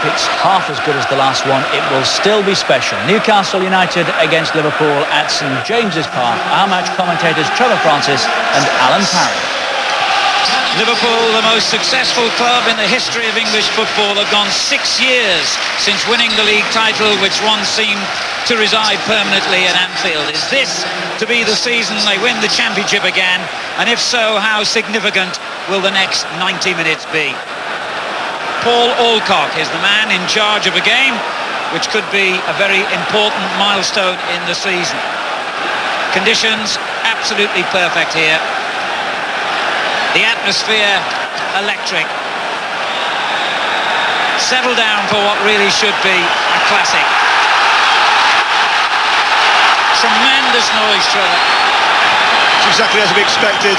if it's half as good as the last one, it will still be special. Newcastle United against Liverpool at St. James's Park. Our match commentators Trevor Francis and Alan Parry. Liverpool, the most successful club in the history of English football, have gone 6 years since winning the league title, which once seemed to reside permanently at Anfield. Is this to be the season they win the championship again? And if so, how significant will the next 90 minutes be? Paul Alcock is the man in charge of a game which could be a very important milestone in the season. Conditions absolutely perfect here. The atmosphere electric. Settle down for what really should be a classic. Tremendous noise, Trevor. It's exactly as we expected.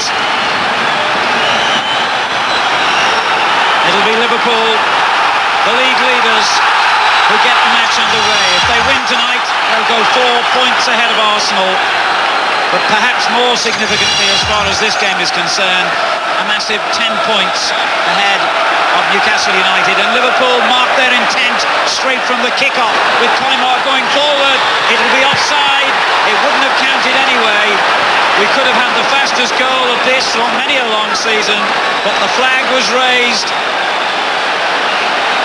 It'll be Liverpool, the league leaders, who get the match underway. If they win tonight, they'll go 4 points ahead of Arsenal. But perhaps more significantly, as far as this game is concerned, a massive 10 points ahead of Newcastle United. And Liverpool mark their intent straight from the kick-off, with Collymore going forward. It'll be offside. It wouldn't have counted anyway. We could have had the fastest goal of this on many a long season, but the flag was raised.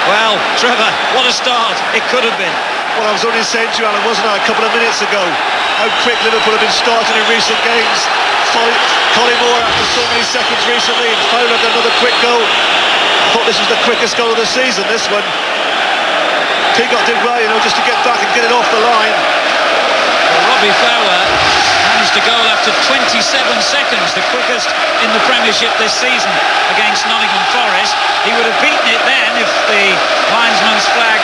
Well, Trevor, what a start it could have been. Well, I was only saying to you, Alan, wasn't I, a couple of minutes ago, how quick Liverpool have been starting in recent games. Collymore after so many seconds recently, and Fowler got another quick goal. I thought this was the quickest goal of the season, this one. Peacock did well, just to get back and get it off the line. Well, Robbie Fowler managed a goal after 27 seconds, the quickest in the Premiership this season against Nottingham Forest. He would have beaten it then if the linesman's flag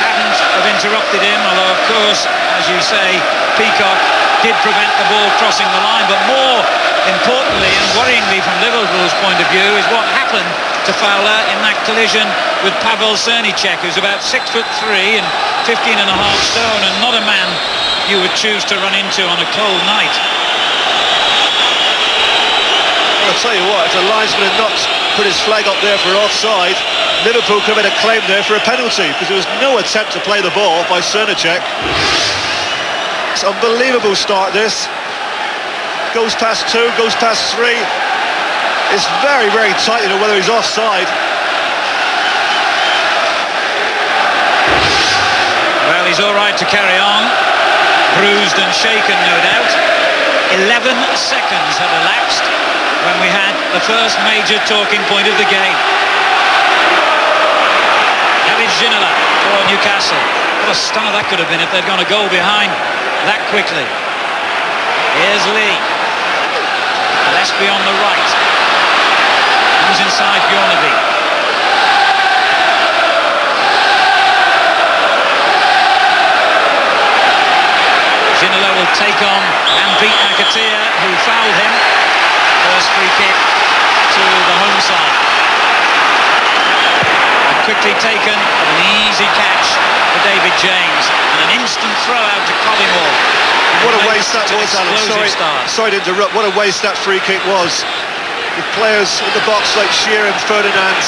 hadn't have interrupted him, although of course, as you say, Peacock did prevent the ball crossing the line. But more importantly and worryingly from Liverpool's point of view is what happened to Fowler in that collision with Pavel Cernicek, who's about 6'3" and 15.5 stone, and not a man you would choose to run into on a cold night. Well, I'll tell you what, if the linesman had not put his flag up there for offside, Liverpool could have made a claim there for a penalty, because there was no attempt to play the ball by Cernicek. It's an unbelievable start, this. Goes past 2, goes past 3. It's very, very tight, whether he's offside. Well, he's all right to carry on. Bruised and shaken, no doubt. 11 seconds had elapsed when we had the first major talking point of the game. David Ginola for Newcastle. What a stunner that could have been if they'd gone a goal behind that quickly. Here's Lee. Gillespie on the right. Comes inside Bjornaby. Ginola will take on and beat McAteer, who fouled him. First free kick to the home side. And quickly taken, an easy catch for David James, and an instant throw out to Collymore. What a waste that was, Alan. Sorry to interrupt. What a waste that free kick was. With players in the box like Shearer and Ferdinand,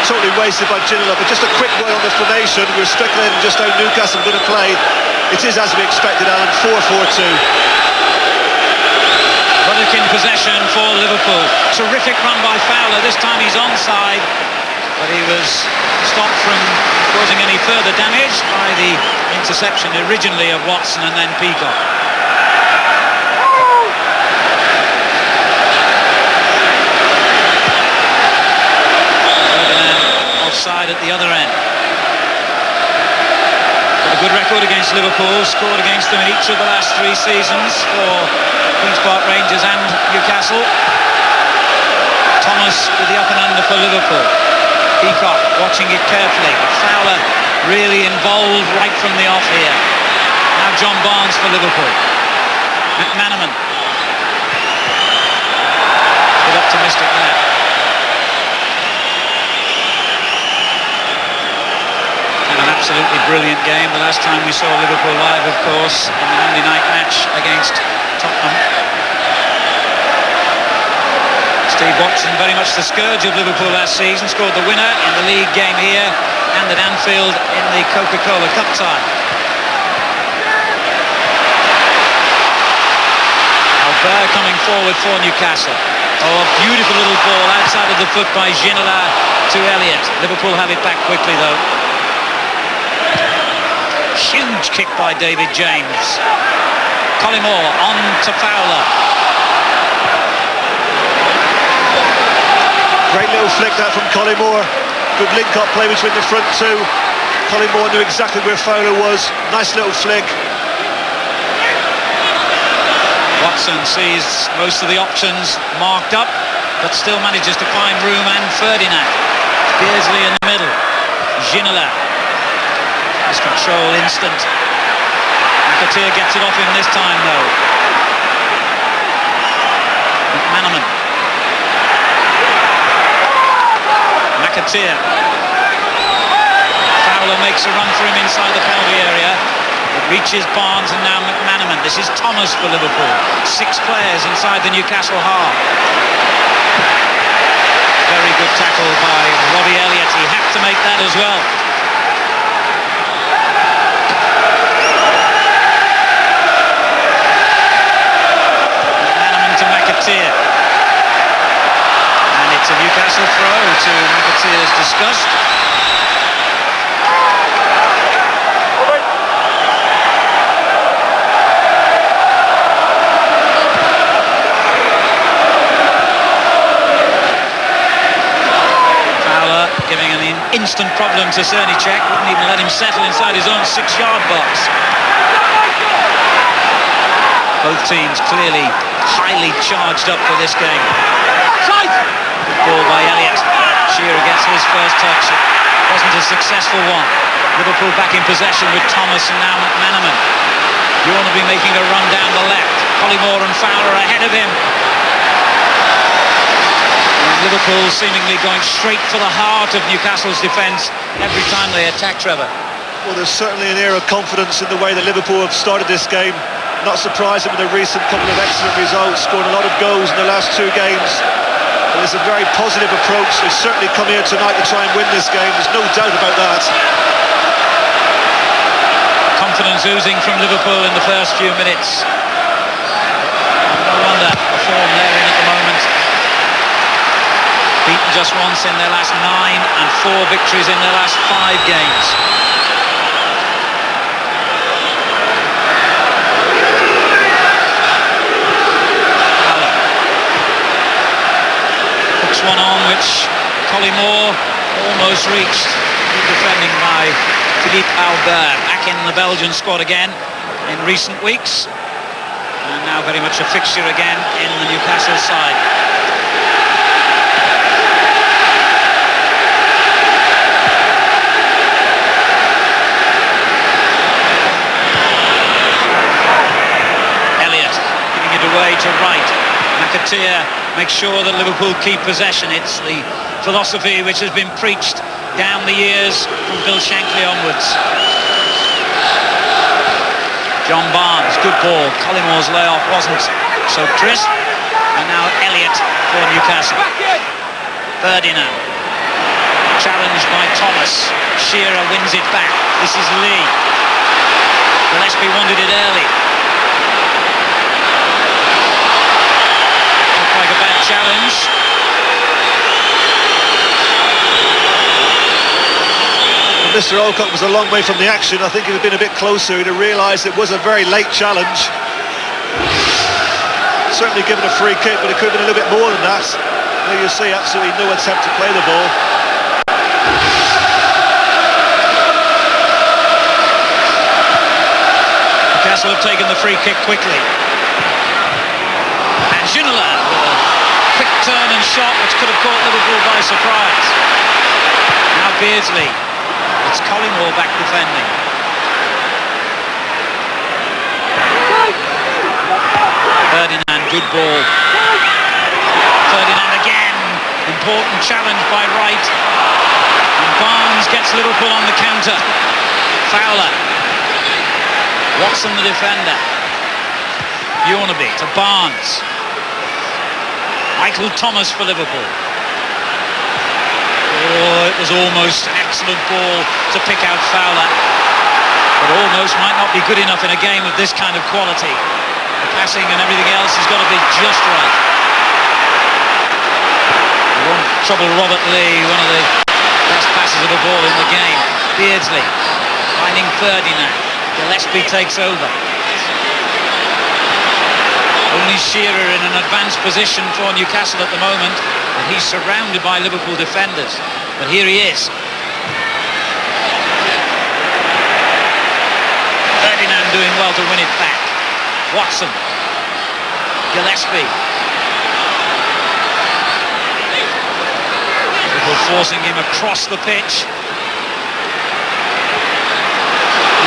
totally wasted by Ginola. But just a quick word on the formation. We're speculating just how Newcastle are going to play. It is as we expected, Alan, 4-4-2. Ruddock in possession for Liverpool. Terrific run by Fowler. This time he's onside, but he was stopped from causing any further damage by the interception originally of Watson and then Peacock. Ferdinand offside at the other end. A good record against Liverpool, scored against them in each of the last 3 seasons for Queen's Park Rangers and Newcastle. Thomas with the up and under for Liverpool. Peacock watching it carefully. Fowler really involved right from the off here. Now John Barnes for Liverpool. McManaman. A bit optimistic there. An absolutely brilliant game. The last time we saw Liverpool live, of course, in the Monday night match against Tottenham. Steve Watson, very much the scourge of Liverpool last season, scored the winner in the league game here and at Anfield in the Coca-Cola Cup tie. Albert coming forward for Newcastle. Oh, a beautiful little ball outside of the foot by Shearer to Elliott. Liverpool have it back quickly though. Huge kick by David James. Collymore on to Fowler. Great little flick that from Collymore. Good link-up play between the front two. Collymore knew exactly where Fowler was. Nice little flick. Watson sees most of the options marked up, but still manages to find room, and Ferdinand. Beardsley in the middle. Ginola. His control instant. McAteer gets it off him this time though. McManaman. McAteer. Fowler makes a run for him inside the penalty area. It reaches Barnes and now McManaman. This is Thomas for Liverpool. 6 players inside the Newcastle half. Very good tackle by Robbie Elliott. He had to make that as well. McManaman to McAteer. And it's a Newcastle throw to McAteer's disgust. Giving an instant problem to Cernicek. Wouldn't even let him settle inside his own 6-yard box. Both teams clearly highly charged up for this game. Good ball by Elliott. Shearer gets his first touch. It wasn't a successful one. Liverpool back in possession with Thomas and now McManaman. You want to be making a run down the left. Collymore and Fowler ahead of him. Liverpool seemingly going straight for the heart of Newcastle's defence every time they attack, Trevor. Well, there's certainly an air of confidence in the way that Liverpool have started this game. Not surprising with the recent couple of excellent results, scoring a lot of goals in the last 2 games. But it's a very positive approach. They certainly come here tonight to try and win this game. There's no doubt about that. Confidence oozing from Liverpool in the first few minutes. No wonder the form they're in at the moment. Beaten just once in their last 9 and 4 victories in their last 5 games. Fowler hooks one on which Collymore almost reached. Good defending by Philippe Albert, back in the Belgian squad again in recent weeks, and now very much a fixture again in the Newcastle side. Away to right. McAteer makes sure that Liverpool keep possession. It's the philosophy which has been preached down the years from Bill Shankly onwards. John Barnes, good ball. Collymore's layoff wasn't so crisp. And now Elliott for Newcastle. Ferdinand. Challenged by Thomas. Shearer wins it back. This is Lee. Gillespie wanted it early. Like a bad challenge. Well, Mr. Alcott was a long way from the action. I think if he'd been a bit closer, he'd have realised it was a very late challenge. Certainly given a free kick, but it could have been a little bit more than that. There you see absolutely no attempt to play the ball. Newcastle have taken the free kick quickly. And Ginola with a quick turn and shot which could have caught Liverpool by surprise. Now Beardsley. It's Collymore back defending. Ferdinand, good ball. Ferdinand again. Important challenge by Wright. And Barnes gets Liverpool on the counter. Fowler. Watson the defender. Bjornaby to Barnes. Michael Thomas for Liverpool. Oh, it was almost an excellent ball to pick out Fowler. But almost might not be good enough in a game of this kind of quality. The passing and everything else has got to be just right. It won't trouble Robert Lee, one of the best passers of the ball in the game. Beardsley finding Ferdinand. Gillespie takes over. Only Shearer in an advanced position for Newcastle at the moment. And he's surrounded by Liverpool defenders. But here he is. Ferdinand doing well to win it back. Watson. Gillespie. Liverpool forcing him across the pitch.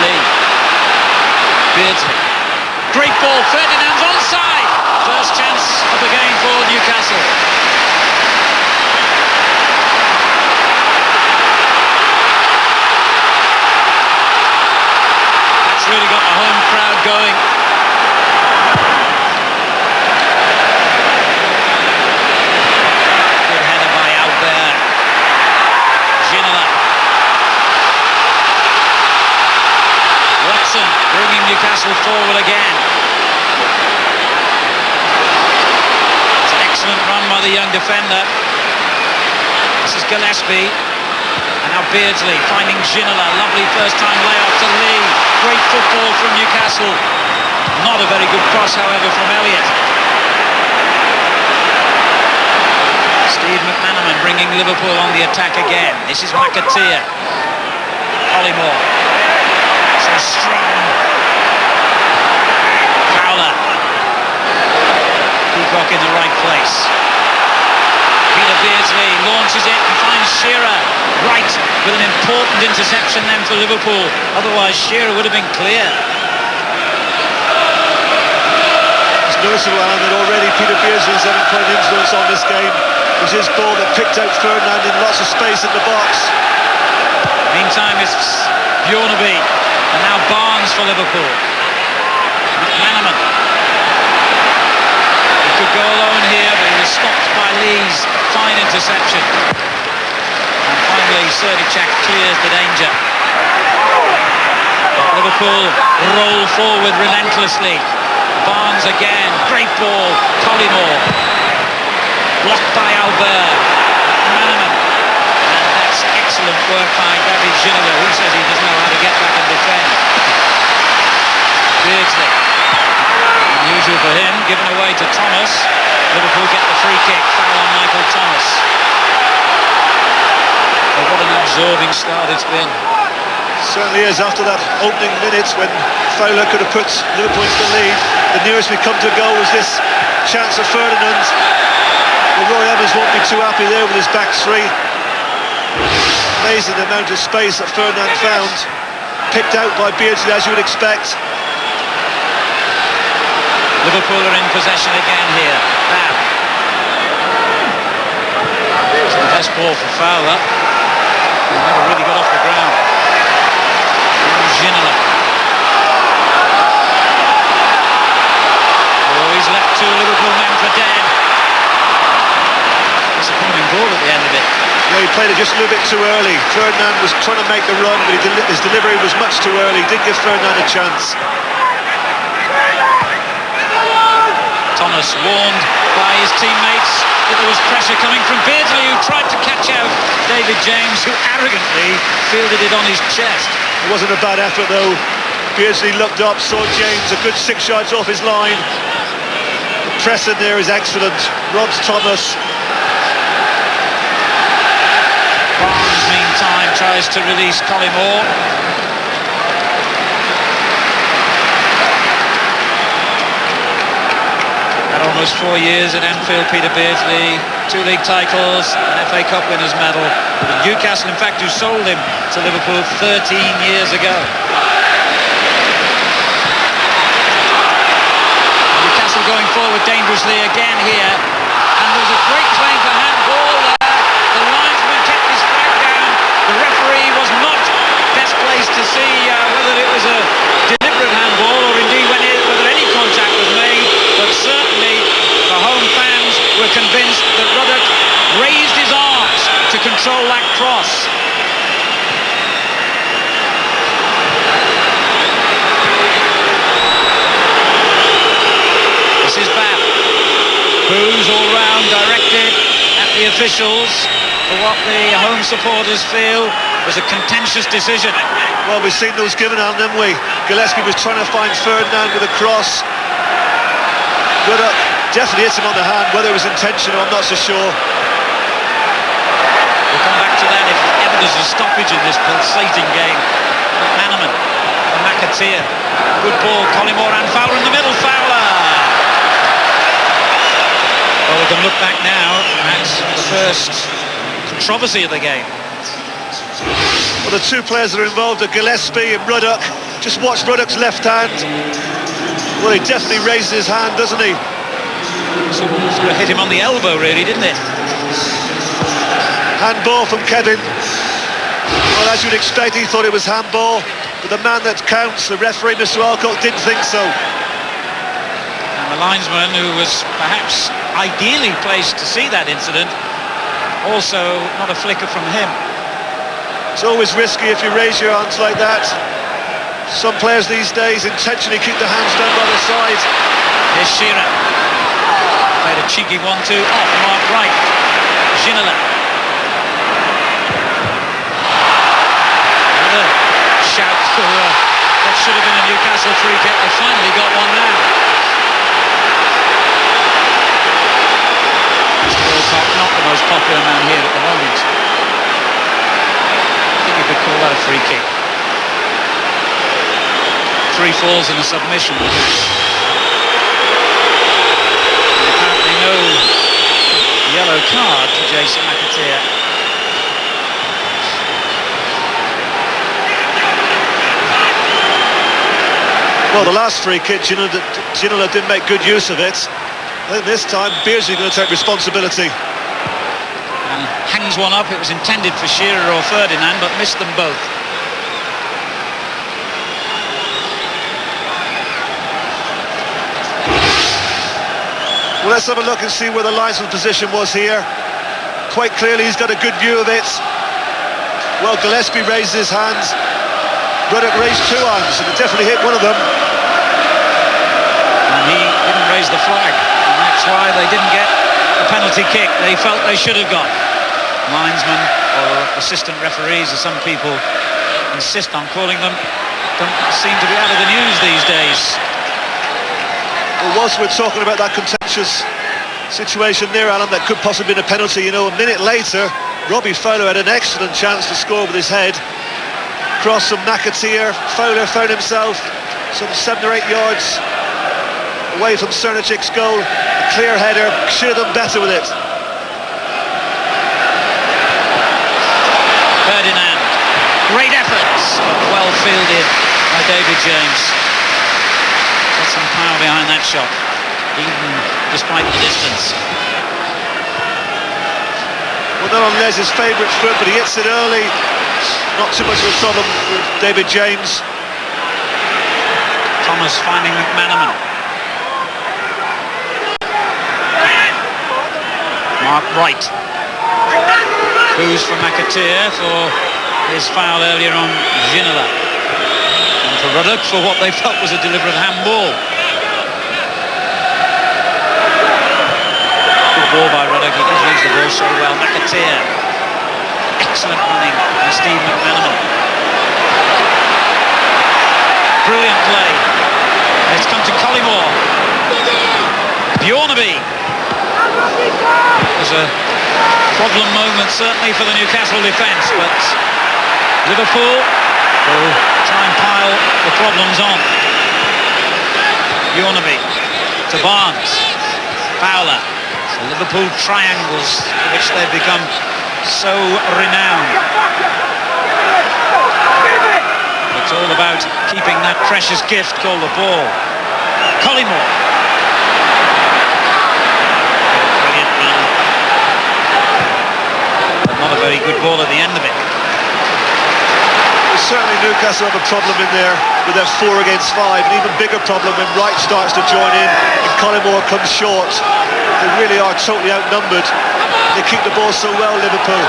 Lee. Beardsley. Great ball. Ferdinand's onside. First chance of the game for Newcastle. That's really got the home crowd going. Good header by Albert. Ginola. Watson bringing Newcastle forward again. It's an excellent run by the young defender. This is Gillespie. And now Beardsley finding Ginola. Lovely first time layoff to Lee. Great football from Newcastle. Not a very good cross, however, from Elliott. Steve McManaman bringing Liverpool on the attack again. This is McAteer. Collymore. So strong. Fowler. Peacock in the right place. Peter Beardsley launches it and finds Shearer right with an important interception then for Liverpool. Otherwise Shearer would have been clear. It's noticeable, Alan, that already Peter Beardsley's having quite an influence on this game. It was his ball that picked out Ferdinand in lots of space in the box. Meantime it's Bjornaby and now Barnes for Liverpool. McManaman. He could go alone here, but he was stopped by Lee's fine interception. And finally Srdičák clears the danger. But Liverpool roll forward relentlessly. Barnes again, great ball. Collymore. Blocked by Albert. McManaman. And that's excellent work by David Ginola, who says he doesn't know how to get back and defend. Beardsley. Unusual for him, given away to Thomas. Liverpool get the free kick, foul on Michael Thomas. But what an absorbing start it's been. Certainly is. After that opening minutes when Fowler could have put Liverpool into the lead, the nearest we come to a goal was this chance of Ferdinand. Well, Roy Evans won't be too happy there with his back three. Amazing the amount of space that Ferdinand found. Picked out by Beardsley, as you would expect. Liverpool are in possession again here. Bam. It's the best ball for Fowler. He never really got off the ground. Ginola. Oh, he's left two Liverpool men for dead. Disappointing goal at the end of it. Yeah, he played it just a little bit too early. Ferdinand was trying to make the run, but his delivery was much too early. Didn't give Ferdinand a chance. Thomas warned by his teammates that there was pressure coming from Beardsley, who tried to catch out David James, who arrogantly fielded it on his chest. It wasn't a bad effort though. Beardsley looked up, saw James a good 6 yards off his line. The press in there is excellent. Robs Thomas. Barnes, meantime, tries to release Collymore. Had almost 4 years at Anfield, Peter Beardsley, 2 league titles, an FA Cup winners medal. With Newcastle, in fact, who sold him to Liverpool 13 years ago. Newcastle going forward dangerously again here, and there's a great claim for handball there. The linesman kept his flag down. The referee was not best placed to see whether it was a deliberate handball or indeed whether any contact was made, but certainly the home fans were convinced that Ruddock raised his arms to control that cross. This is bad. Boos all round directed at the officials for what the home supporters feel was a contentious decision. Well, we've seen those given out, haven't we? Gillespie was trying to find Ferdinand with a cross. Ruddock definitely hit him on the hand. Whether it was intentional, I'm not so sure. We'll come back to that if ever there's a stoppage in this pulsating game. McManaman, McAteer, good ball, Collymore and Fowler in the middle, Fowler! Well, we can look back now at the first controversy of the game. Well, the two players that are involved are Gillespie and Ruddock. Just watch Ruddock's left hand. Well, he definitely raises his hand, doesn't he? Sort of hit him on the elbow, really, didn't it? Handball from Kevin. Well, as you'd expect, he thought it was handball. But the man that counts, the referee, Mr. Alcock, didn't think so. And the linesman, who was perhaps ideally placed to see that incident, also not a flicker from him. It's always risky if you raise your hands like that. Some players these days intentionally keep their hands down by the side. Here's Shearer. Played a cheeky 1-2 off Mark Wright. Ginola. Another shout for that should have been a Newcastle free kick. They finally got one now. Mr. Wilcock, not the most popular man here at the moment. I think you could call that a free kick. 3 falls and a submission. Apparently no yellow card to Jason McAteer. Well, the last free kick, Ginola didn't make good use of it. I think this time, Beardsley going to take responsibility. And hangs one up. It was intended for Shearer or Ferdinand, but missed them both. Well, let's have a look and see where the linesman's position was here. Quite clearly, he's got a good view of it. Well, Gillespie raised his hands. Ruddock raised 2 arms, and it definitely hit one of them. And he didn't raise the flag, and that's why they didn't get the penalty kick they felt they should have got. Linesmen, or assistant referees, as some people insist on calling them, don't seem to be out of the news these days. Well, whilst we're talking about that contentious situation there, Alan, that could possibly have been a penalty, you know, a minute later, Robbie Fowler had an excellent chance to score with his head. Cross from McAteer. Fowler found himself some 7 or 8 yards away from Cernicic's goal. A clear header, should have done better with it. Ferdinand, great efforts, but well fielded by David James. Got some power behind that shot, even despite the distance. Well, not on Les's favourite foot, but he hits it early. Not too much of a problem with David James. Thomas finding McManaman. Mark Wright. Boos for McAteer for his foul earlier on Ginola. And for Ruddock for what they felt was a deliberate handball. Good ball by Ruddock, he does use the ball so well. McAteer. Excellent running by Steve McManaman. Brilliant play. It's come to Collymore. Bjornaby. It was a problem moment certainly for the Newcastle defence, but Liverpool will try and pile the problems on. Bjornaby to Barnes. Fowler. The Liverpool triangles for which they've become so renowned. It's all about keeping that precious gift called the ball. Collymore. Brilliant run. But not a very good ball at the end of it. Well, certainly Newcastle have a problem in there with their 4 against 5. An even bigger problem when Wright starts to join in and Collymore comes short. They really are totally outnumbered. They keep the ball so well, Liverpool.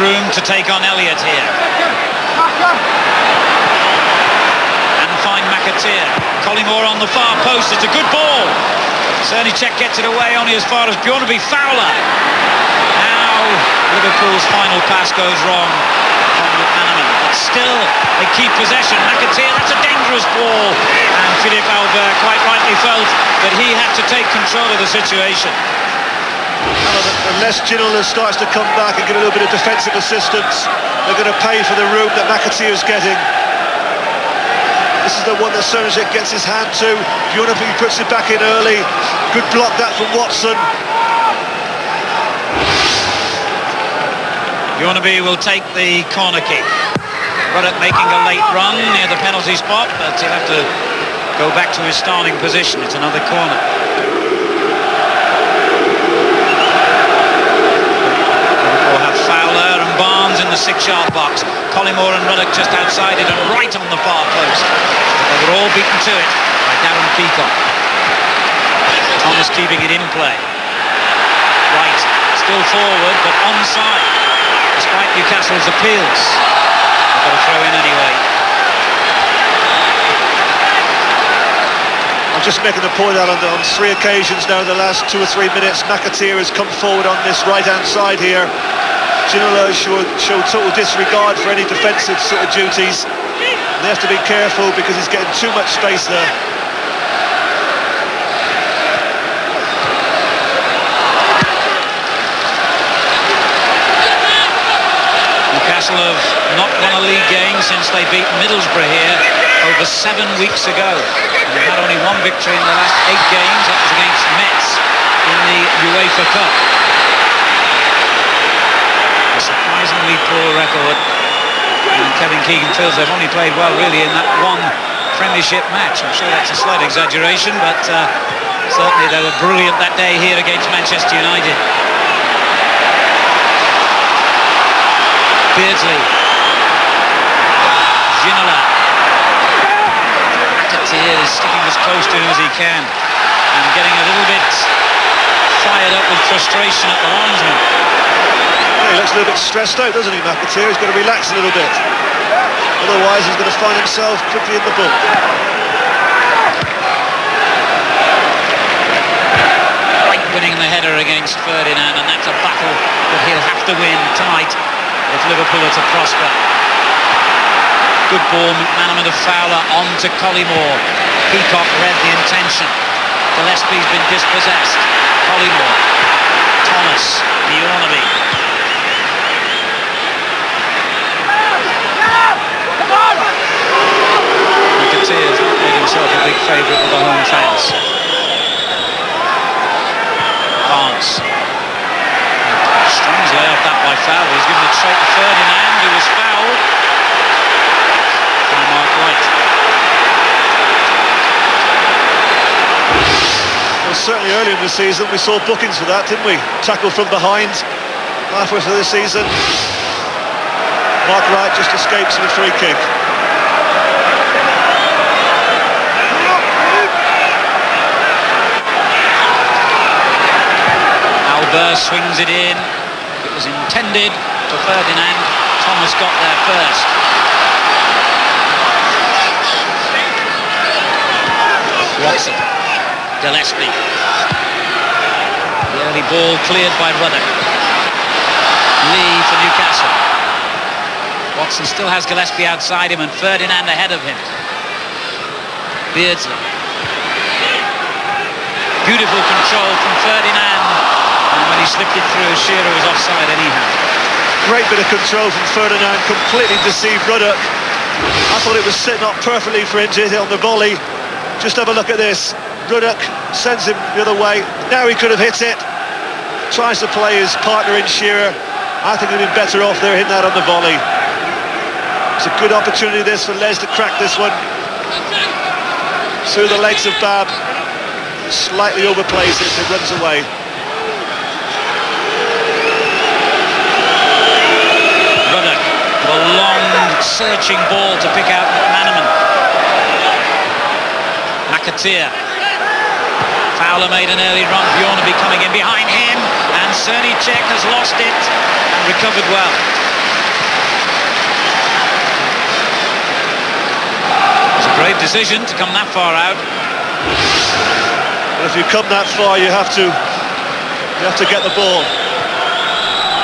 room to take on Elliott here. And find McAteer. Collymore on the far post. It's a good ball. Cernicek gets it away only as far as Bjornaby. Fowler. Now Liverpool's final pass goes wrong from McManaman. But still they keep possession. McAteer, that's a dangerous ball. And Philippe Albert quite rightly felt that he had to take control of the situation. Unless Ginola starts to come back and get a little bit of defensive assistance, they're going to pay for the room that McAteer is getting. This is the one that Cernicek gets his hand to. Bjornaby puts it back in early. Good block that from Watson. Bjornaby will take the corner kick. Ruddock making a late run near the penalty spot, but he'll have to go back to his starting position. It's another corner. Liverpool have Fowler and Barnes in the 6-yard box. Collymore and Ruddock just outside it and right on the far post. But they were all beaten to it by Darren Peacock. Thomas keeping it in play. Right, still forward, but onside, despite Newcastle's appeals. They've got to throw in anyway. I'm just making the point out on 3 occasions now in the last 2 or 3 minutes, McAteer has come forward on this right-hand side here. Ginola showed total disregard for any defensive sort of duties. And they have to be careful because he's getting too much space there. Newcastle have not won a league game since they beat Middlesbrough here over 7 weeks ago. And they've had only 1 victory in the last 8 games. That was against Metz in the UEFA Cup. A surprisingly poor record. And Kevin Keegan feels they've only played well really in that 1 Premiership match. I'm sure that's a slight exaggeration, but certainly they were brilliant that day here against Manchester United. Beardsley. Ginola. McAteer is sticking as close to him as he can and getting a little bit fired up with frustration at the linesman. He looks a little bit stressed out, doesn't he, McAteer? He's got to relax a little bit. Otherwise, he's going to find himself quickly in the book. Right, winning the header against Ferdinand, and that's a battle that he'll have to win tonight if Liverpool are to prosper. Good ball, McManaman to Fowler, on to Collymore. Peacock read the intention. Gillespie's been dispossessed. Collymore. Thomas. Bjornaby. McAteer's not made himself a big favourite with the home fans. Barnes. Strange layout that by Fowler. He's given it straight to Ferdinand, who was fouled by Mark White. Well, certainly earlier in the season we saw bookings for that, didn't we? Tackle from behind halfway through the season. Mark Wright just escapes with a free kick. Albert swings it in. It was intended for Ferdinand. Thomas got there first. Watson. Gillespie. The early ball cleared by Ruddock. Lee for Newcastle. Watson still has Gillespie outside him and Ferdinand ahead of him. Beardsley. Beautiful control from Ferdinand. And when he slipped it through, Shearer was offside anyhow. Great bit of control from Ferdinand, completely deceived Ruddock. I thought it was sitting up perfectly for him to hit it on the volley. Just have a look at this. Ruddock sends him the other way. Now he could have hit it. Tries to play his partner in Shearer. I think he'd been better off there hitting that on the volley. It's a good opportunity this for Les to crack this one. Through the legs of Bab. Slightly overplays it, it runs away. Ruddock, a long searching ball to pick out McManaman. McAteer. Fowler made an early run, Bjornaby coming in behind him, and Cernicek has lost it and recovered well. Brave decision to come that far out. And if you come that far, you have to get the ball.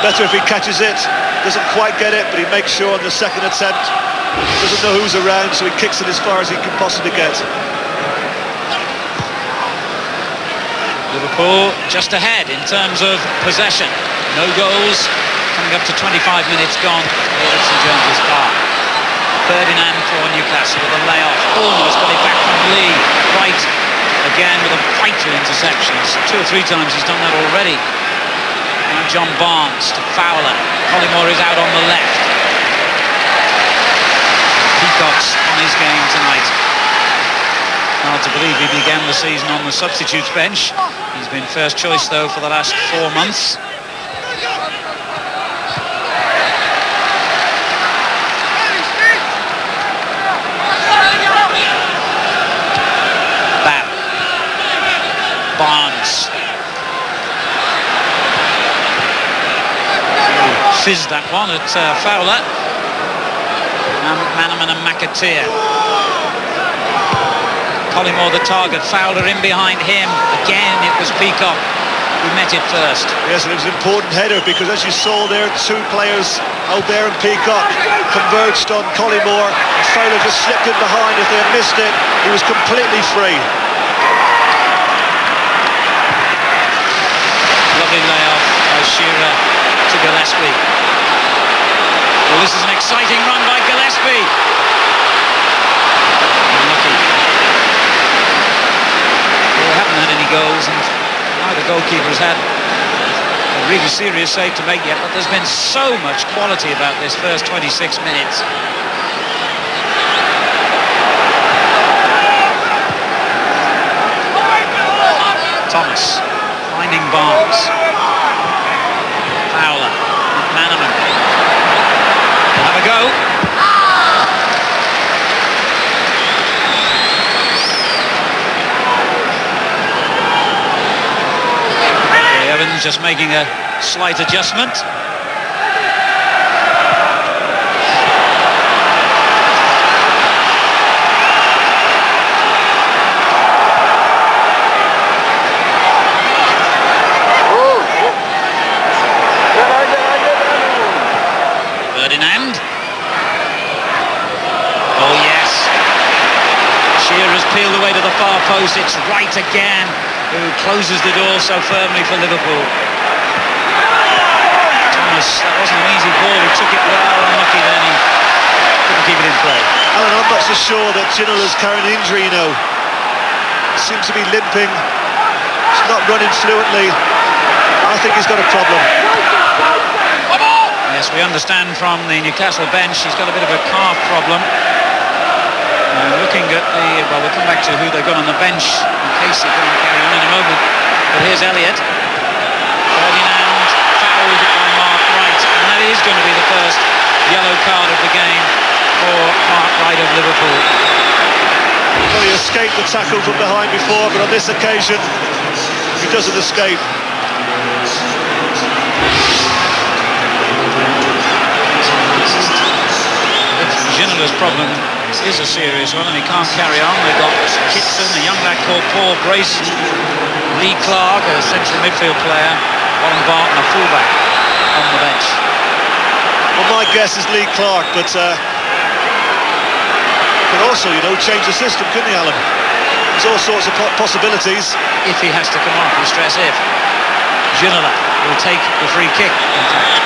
Better if he catches it. Doesn't quite get it, but he makes sure on the second attempt. Doesn't know who's around, so he kicks it as far as he can possibly get. Liverpool just ahead in terms of possession. No goals. Coming up to 25 minutes gone here at St. James Park. Ferdinand for Newcastle with a layoff. Almost got it back from Lee. Right again with a vital interception. 2 or 3 times he's done that already. Now John Barnes to Fowler. Collymore is out on the left. Peacock's on his game tonight. Hard to believe he began the season on the substitutes bench. He's been first choice though for the last 4 months. Barnes. Fizzed that one at Fowler. Manaman and McAteer. Collymore the target. Fowler in behind him. Again it was Peacock who met it first. Yes, and it was an important header because as you saw there, 2 players, Albert and Peacock, converged on Collymore. Fowler just slipped in behind. If they had missed it, he was completely free. Layoff by Shearer to Gillespie. Well, this is an exciting run by Gillespie. Unlucky. Well, we haven't had any goals, and neither goalkeeper's had a really serious save to make yet, but there's been so much quality about this first 26 minutes. Thomas finding Barnes. Fowler, Manaman. Have a go. Evans just making a slight adjustment. Ferdinand. Oh yes. Shearer's peeled away to the far post. It's Wright again who closes the door so firmly for Liverpool. Thomas, that wasn't an easy ball. He took it well. Unlucky then. He couldn't keep it in play. Alan, I'm not so sure that Ginola's carrying an injury, you know. Seems to be limping. He's not running fluently. I think he's got a problem. Yes, we understand from the Newcastle bench he's got a bit of a calf problem. Looking at the... well, we'll come back to who they've got on the bench in case he can't carry on in a moment. But here's Elliott. Ferdinand fouled by Mark Wright. And that is going to be the first yellow card of the game for Mark Wright of Liverpool. Well, he escaped the tackle from behind before, but on this occasion he doesn't escape. Ginola's problem is a serious one and he can't carry on. They've got Kitson, a young lad called Paul Brace, Lee Clark, a central midfield player, Warren Barton, a fullback on the bench. Well, my guess is Lee Clark, but could also, you know, change the system, couldn't he, Alan? There's all sorts of possibilities. If he has to come off, we stress if. Ginola will take the free kick, in fact.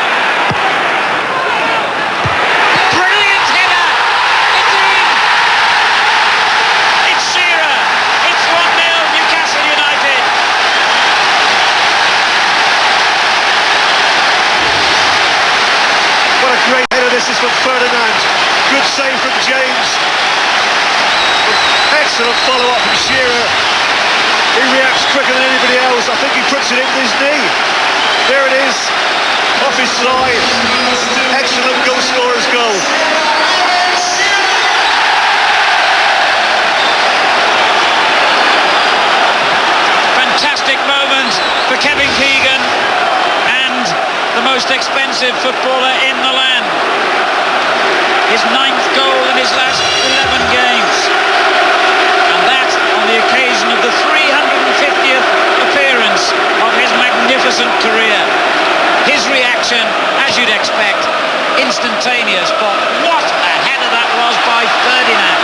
This is from Ferdinand. Good save from James. Excellent follow-up from Shearer. He reacts quicker than anybody else. I think he puts it in with his knee. There it is. Off his side. Excellent goal scorer's goal. Fantastic moment for Kevin Keegan and the most expensive footballer in the land. His 9th goal in his last 11 games. magnificent career. His reaction, as you'd expect, instantaneous, but what a header that was by Ferdinand.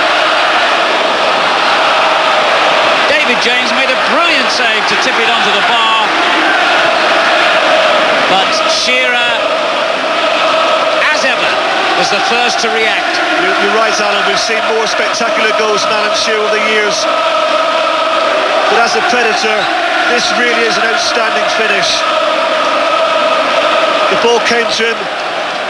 David James made a brilliant save to tip it onto the bar, but Shearer, as ever, was the first to react. You're right, Alan, we've seen more spectacular goals from Alan Shearer over the years, but as a Predator, this really is an outstanding finish. The ball came to him,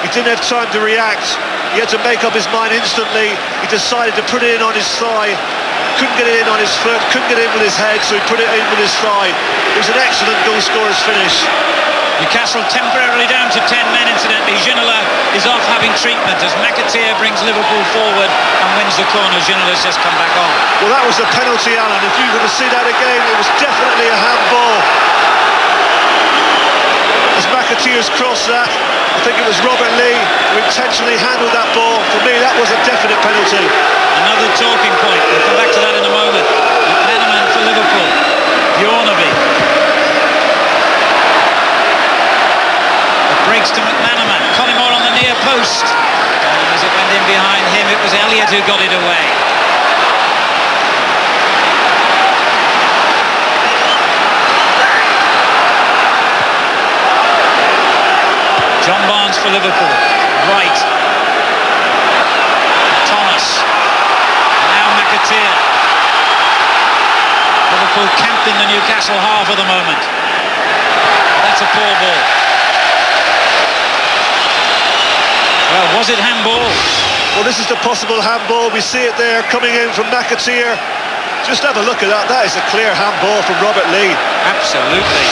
he didn't have time to react, he had to make up his mind instantly. He decided to put it in on his thigh, couldn't get it in on his foot, couldn't get it in with his head, so he put it in with his thigh. It was an excellent goal scorer's finish. Newcastle temporarily down to 10 men, incidentally. Ginola is off having treatment as McAteer brings Liverpool forward and wins the corner. Ginola's just come back on. Well, that was a penalty, Alan. If you were to see that again, it was definitely a handball. As McAteer's crossed that, I think it was Robert Lee who intentionally handled that ball. For me, that was a definite penalty. Another talking point. We'll come back to that in a moment. McManaman for Liverpool. Bjornaby. It breaks to McManaman. Collymore on the near post. And as it went in behind him, it was Elliott who got it away. John Barnes for Liverpool. Right. Thomas. Now McAteer. Liverpool camped in the Newcastle half at the moment. That's a poor ball. Well, was it handball? Well, this is the possible handball. We see it there coming in from McAteer. Just have a look at that. That is a clear handball from Robert Lee. Absolutely.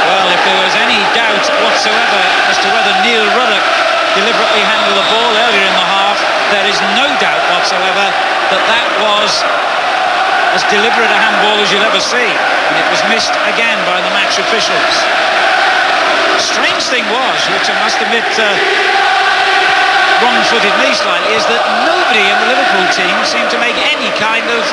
Well, if there was any doubt whatsoever as to whether Neil Ruddock deliberately handled the ball earlier in the half, there is no doubt whatsoever that that was as deliberate a handball as you'll ever see. And it was missed again by the match officials. Strange thing was, which I must admit wrong-footed me slightly, is that nobody in the Liverpool team seemed to make any kind of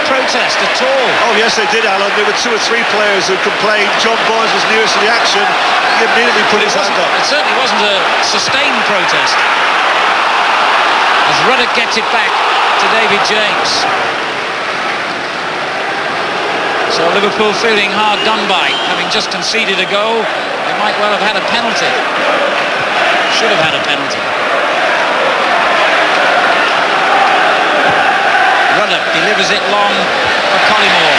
protest at all. Oh yes, they did, Alan. There were two or three players who complained. John Barnes was nearest to the action. He immediately put his hand up. It certainly wasn't a sustained protest. As Ruddock gets it back to David James. So Liverpool feeling hard done by, having just conceded a goal. They might well have had a penalty. Should have had a penalty. Ruddock delivers it long for Collymore.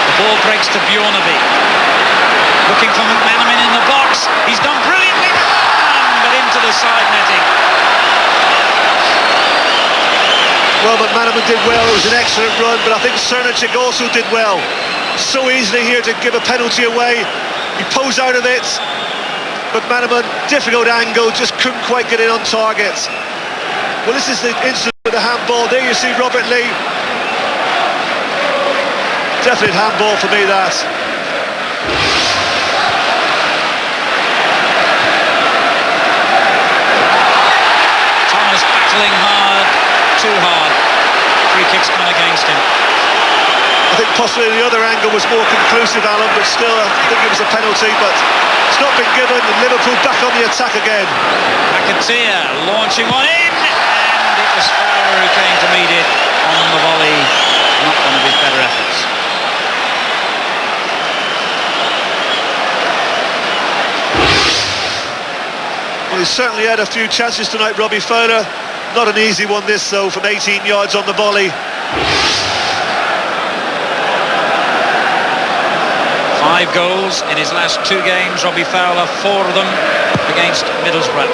The ball breaks to Bjornaby. Looking for McManaman in the box. He's done brilliantly, but into the side netting. Well, McManaman did well. It was an excellent run, but I think Černíček also did well. So easily here to give a penalty away. He pulls out of it. McManaman, difficult angle, just couldn't quite get it on target. Well, this is the incident with the handball. There you see Robert Lee. Definite handball for me, that. Thomas battling hard, too hard. Free kick's gone against him. I think possibly the other angle was more conclusive, Alan, but still I think it was a penalty, but it's not been given, and Liverpool back on the attack again. McAteer launching one in, and it was Fowler who came to meet it on the volley. Not one of his better efforts. Well, he's certainly had a few chances tonight, Robbie Fowler. Not an easy one this, though, from 18 yards on the volley. 5 goals in his last 2 games, Robbie Fowler, 4 of them against Middlesbrough.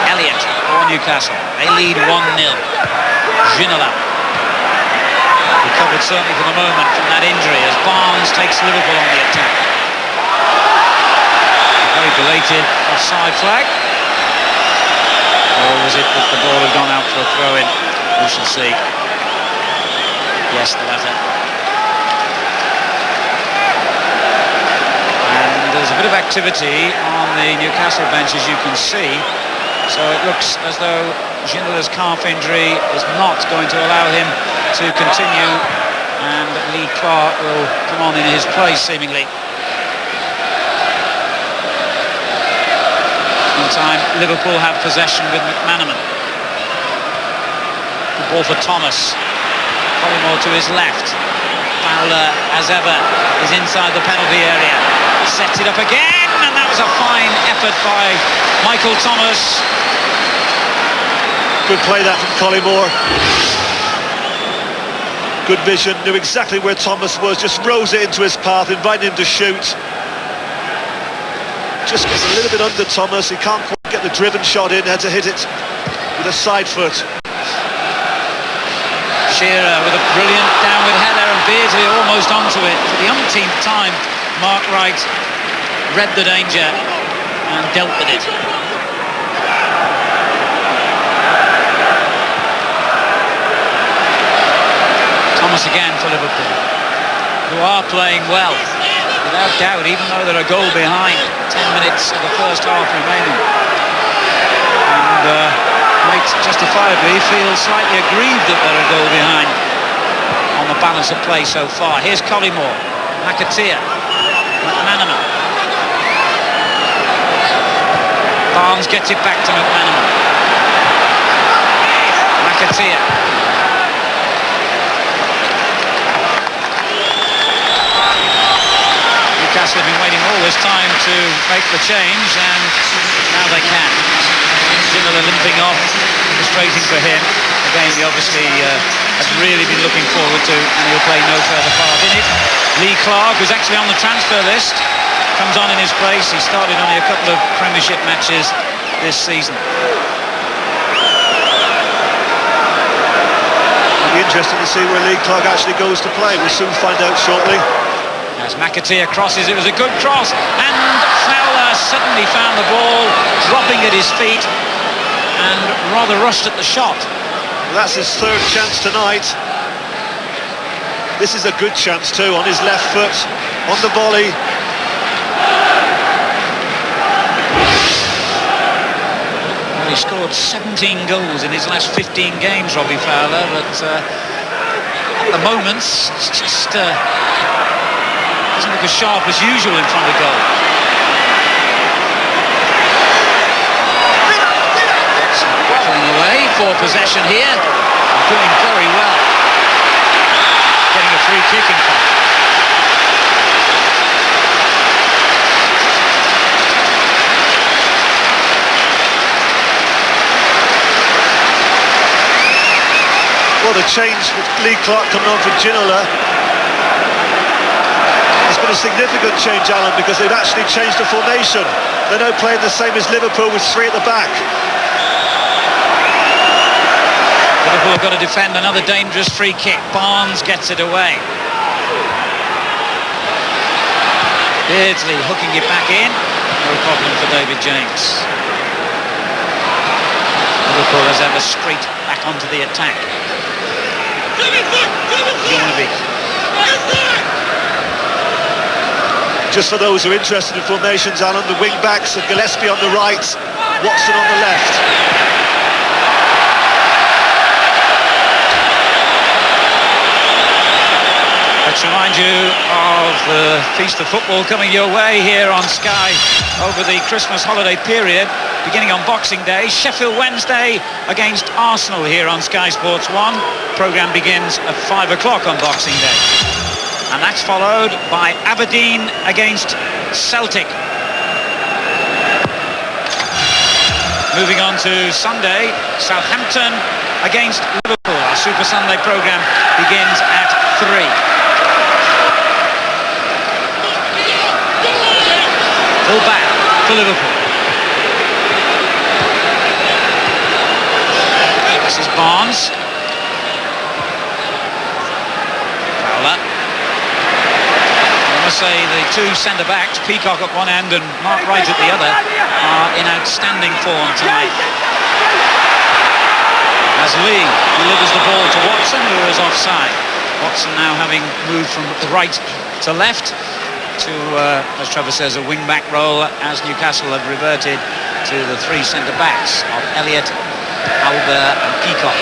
Elliott for Newcastle. They lead 1-0. Ginola recovered certainly for the moment from that injury as Barnes takes Liverpool on the attack. Very belated offside flag. Or was it that the ball had gone out for a throw-in? We shall see. Yes, the latter. And there's a bit of activity on the Newcastle bench, as you can see. So it looks as though Ginola's calf injury is not going to allow him to continue, and Lee Clark will come on in his place, seemingly. Meantime, Liverpool have possession with McManaman. The ball for Thomas. Collymore to his left. Fowler, as ever, is inside the penalty area. Sets it up again, and that was a fine effort by Michael Thomas. Good play that from Collymore. Good vision, knew exactly where Thomas was, just rose it into his path, inviting him to shoot. Just gets a little bit under Thomas, he can't quite get the driven shot in, had to hit it with a side foot. Shearer with a brilliant downward header, and Beardsley almost onto it. For the umpteenth time, Mark Wright read the danger and dealt with it. Thomas again for Liverpool, who are playing well, without doubt, even though they're a goal behind. 10 minutes of the first half remaining. And might justifiably feel slightly aggrieved that they're a goal behind on the balance of play so far. Here's Collymore, McAteer, McManaman. Barnes gets it back to McManaman. McAteer. Newcastle have been waiting all this time to make the change, and now they can. Ginola limping off, frustrating for him. A game he obviously has really been looking forward to, and he'll play no further part in it. Lee Clark, who's actually on the transfer list, comes on in his place. He started only a couple of Premiership matches this season. It'll be interesting to see where Lee Clark actually goes to play. We'll soon find out shortly. As McAteer crosses, it was a good cross, and Fowler suddenly found the ball, dropping at his feet, and rather rushed at the shot. Well, that's his third chance tonight. This is a good chance too, on his left foot, on the volley. Well, he scored 17 goals in his last 15 games, Robbie Fowler, but at the moment, it's just... doesn't look as sharp as usual in front of goal. Pulling away for possession here. Doing very well. Getting a free kick, in fact. Well, the change with Lee Clark coming on for Ginola. It's been a significant change, Alan, because they've actually changed the formation. They're now playing the same as Liverpool with three at the back. Liverpool have got to defend another dangerous free kick. Barnes gets it away. Beardsley hooking it back in. No problem for David James. Liverpool has ever straight back onto the attack. Just for those who are interested in formations, Alan, the wing-backs of Gillespie on the right, Watson on the left. Let's remind you of the Feast of Football coming your way here on Sky over the Christmas holiday period, beginning on Boxing Day. Sheffield Wednesday against Arsenal here on Sky Sports 1. Programme begins at 5 o'clock on Boxing Day. And that's followed by Aberdeen against Celtic. Moving on to Sunday, Southampton against Liverpool. Our Super Sunday programme begins at 3. Full back for Liverpool. This is Barnes. Fowler. I must say the two centre-backs, Peacock at one end and Mark Wright at the other, are in outstanding form tonight. As Lee delivers the ball to Watson, who is offside. Watson now having moved from right to left to, as Trevor says, a wing-back role, as Newcastle have reverted to the three centre-backs of Elliott, Albert and Peacock.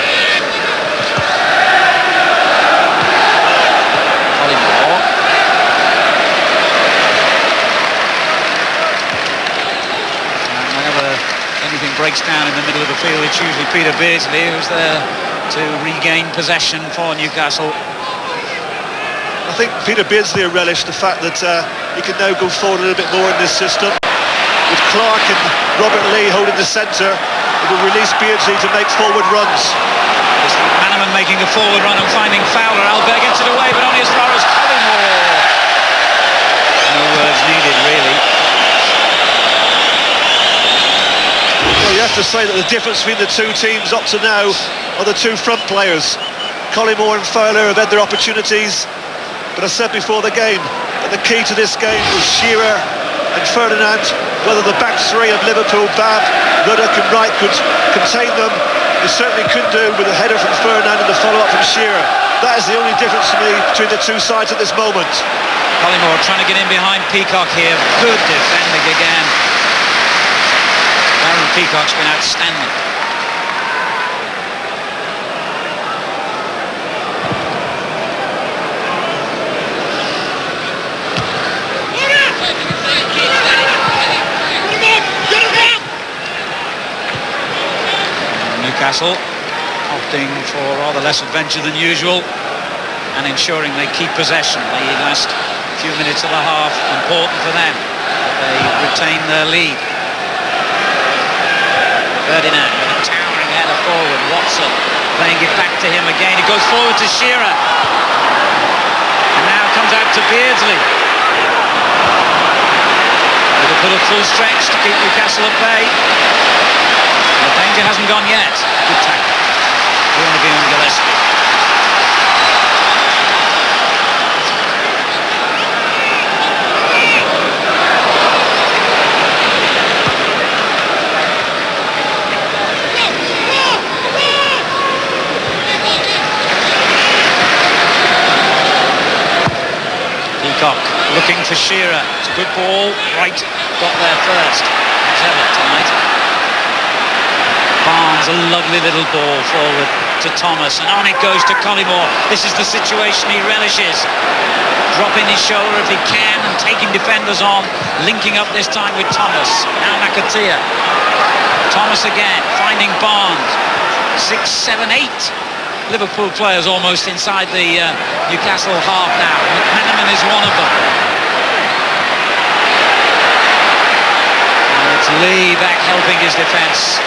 Collymore. And whenever anything breaks down in the middle of the field, it's usually Peter Beardsley who's there to regain possession for Newcastle. I think Peter Beardsley will relish the fact that he can now go forward a little bit more in this system. With Clark and Robert Lee holding the centre, it will release Beardsley to make forward runs. Manaman making a forward run and finding Fowler. Albert gets it away, but only as far as Collymore. No words needed, really. Well, you have to say that the difference between the two teams up to now are the two front players. Collymore and Fowler have had their opportunities, but I said before the game that the key to this game was Shearer and Ferdinand. Whether the back three of Liverpool, Babb, Ruddock and Wright could contain them, they certainly could do with a header from Ferdinand and the follow-up from Shearer. That is the only difference to me between the two sides at this moment. Collymore trying to get in behind Peacock here. Good defending again. Darren Peacock's been outstanding. Newcastle opting for rather less adventure than usual and ensuring they keep possession. The last few minutes of the half important for them. They retain their lead. Ferdinand with a towering header forward. Watson playing it back to him again. It goes forward to Shearer. And now comes out to Beardsley. Liverpool at full stretch to keep Newcastle at bay. The danger hasn't gone yet. Good tackle. Going to be on Gillespie. Peacock looking for Shearer. It's a good ball. Wright got there first. As ever tonight. Barnes, a lovely little ball forward to Thomas, and on it goes to Collymore. This is the situation he relishes. Dropping his shoulder if he can and taking defenders on, linking up this time with Thomas. Now McAteer. Thomas again, finding Barnes. 6, 7, 8 Liverpool players almost inside the Newcastle half now. McManaman is one of them. And it's Lee back helping his defence.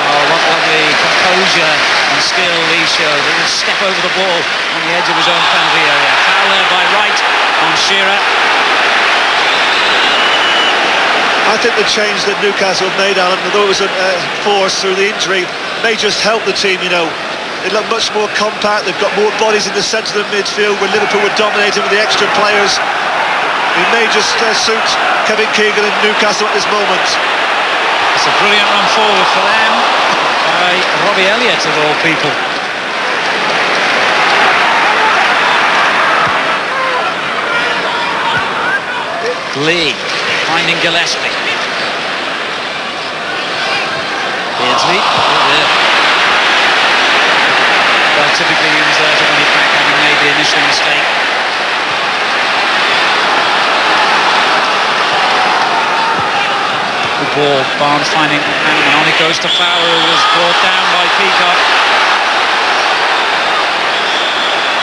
Oh, what lovely composure and skill Lee showed. He would step over the ball on the edge of his own penalty area. Fowler by Wright on Shearer. I think the change that Newcastle made, Alan, although it was forced through the injury, may just help the team, you know. They look much more compact, they've got more bodies in the centre of the midfield where Liverpool were dominating with the extra players. It may just suit Kevin Keegan and Newcastle at this moment. It's a brilliant run forward for them by Robbie Elliott of all people. Lee finding Gillespie. Beardsley. Well, typically he was there to win it back, having made the initial mistake. Good ball, Barnes finding Hanneman. On it goes to Fowler, who was brought down by Peacock.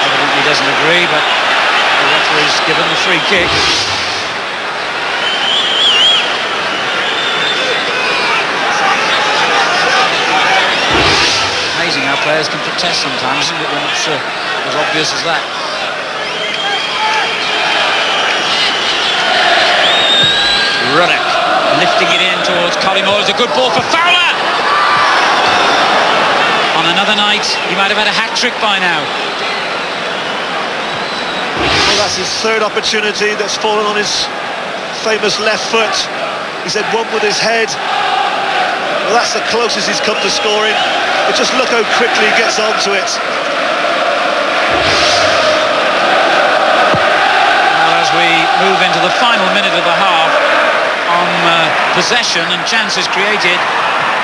Evidently doesn't agree, but the referee's given the free kick. Amazing how players can protest sometimes, isn't it, when it's as obvious as that. Ruddock lifting it in towards Collymore. It's a good ball for Fowler! On another night, he might have had a hat-trick by now. Well, that's his third opportunity that's fallen on his famous left foot. He's had one with his head. Well, that's the closest he's come to scoring. But just look how quickly he gets onto it. Well, as we move into the final minute of the half, from possession and chances created,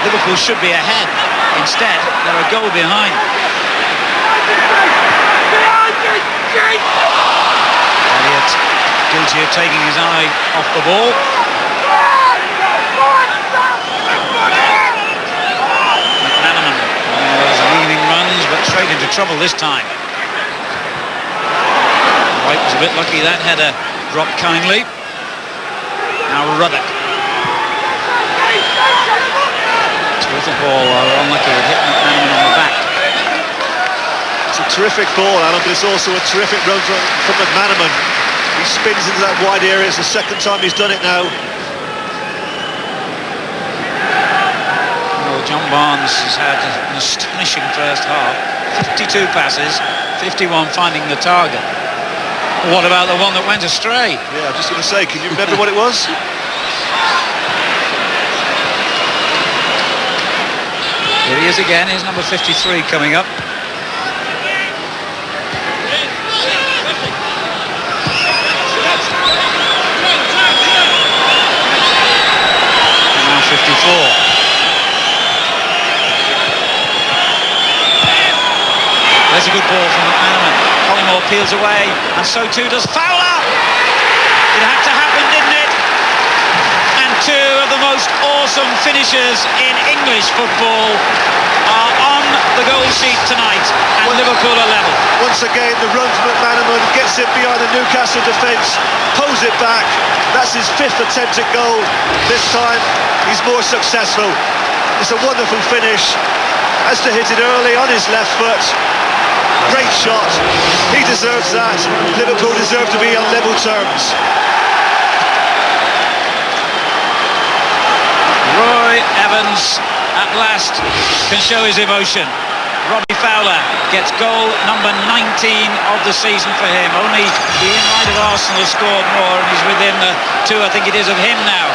Liverpool should be ahead. Instead, they're a goal behind. Elliott guilty of taking his eye off the ball. McManaman leaving runs, but straight into trouble this time. White was a bit lucky, that header dropped kindly. Now Ruddock. Terrific ball, unlucky with hit McManaman on the back. It's a terrific ball, Alan, but it's also a terrific run from McManaman. He spins into that wide area. It's the second time he's done it now. Well, John Barnes has had an astonishing first half. 52 passes, 51 finding the target. What about the one that went astray? Yeah, I'm just going to say, can you remember what it was? Here he is again, here's number 53 coming up. Now 54. There's a good ball from McManaman. Collymore peels away, and so too does Fowler. It had to happen, didn't it? And two of the most awesome finishers in English football are on the goal sheet tonight, and Liverpool are level. Once again, the run from McManaman gets it behind the Newcastle defence, pulls it back. That's his 5th attempt at goal. This time, he's more successful. It's a wonderful finish. Has to hit it early on his left foot. Great shot. He deserves that. Liverpool deserve to be on level terms. Roy Evans at last can show his emotion. Robbie Fowler gets goal number 19 of the season for him. Only the in-right of Arsenal has scored more, and he's within the two, I think it is, of him now.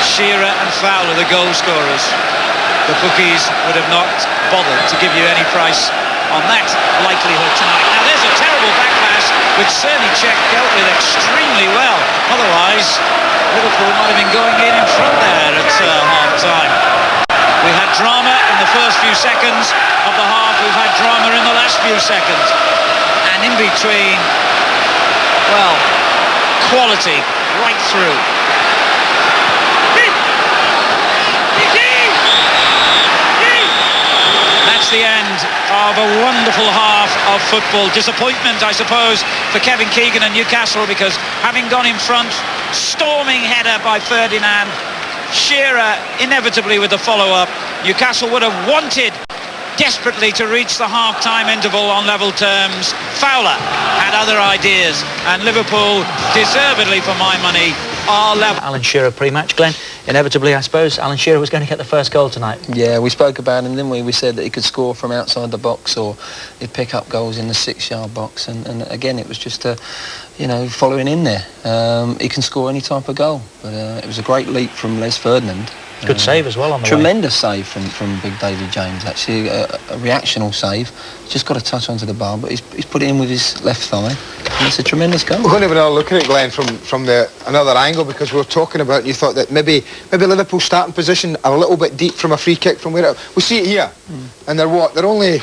Shearer and Fowler, the goal scorers. The bookies would have not bothered to give you any price on that likelihood tonight. Now there's a terrible backlash which St.James dealt with extremely well. Otherwise, Liverpool might have been going in front there at half-time. We had drama in the first few seconds of the half. We've had drama in the last few seconds. And in between, well, quality right through. That's the end of a wonderful half of football. Disappointment, I suppose, for Kevin Keegan and Newcastle, because having gone in front, storming header by Ferdinand, Shearer inevitably with the follow-up. Newcastle would have wanted desperately to reach the half-time interval on level terms. Fowler had other ideas, and Liverpool, deservedly for my money, are level. Alan Shearer pre-match, Glenn. Inevitably, I suppose, Alan Shearer was going to get the first goal tonight. Yeah, we spoke about him, didn't we? We said that he could score from outside the box, or he'd pick up goals in the 6-yard box, and again, it was just following in there. He can score any type of goal, but it was a great leap from Les Ferdinand. Good save as well on the tremendous save from Big David James, actually. A reactional save. Just got a touch onto the bar, but he's put it in with his left thigh, and it's a tremendous goal. We're going to have another look at it, Glenn, from another angle, because we were talking about, and you thought that maybe Liverpool starting position a little bit deep from a free kick from where we see it here, and they're only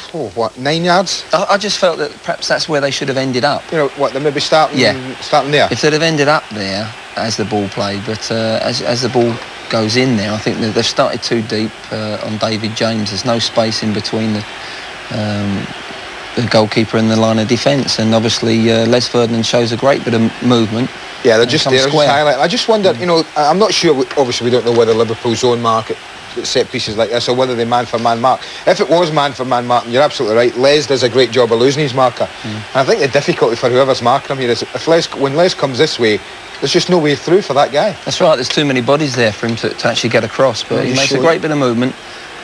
9 yards. I just felt that perhaps that's where they should have ended up. They're maybe starting there. If they'd have ended up there as the ball played, but as the ball goes in there, I think that they've started too deep on David James. There's no space in between the goalkeeper and the line of defence, and obviously Les Ferdinand shows a great bit of movement. Yeah, they're just there. I just wondered, I'm not sure, obviously we don't know whether Liverpool's own market set pieces like this, or whether they man-for-man mark. If it was man-for-man marking, you're absolutely right. Les does a great job of losing his marker. And I think the difficulty for whoever's marking him here is when Les comes this way, there's just no way through for that guy. That's right, there's too many bodies there for him to actually get across, but he makes a great bit of movement,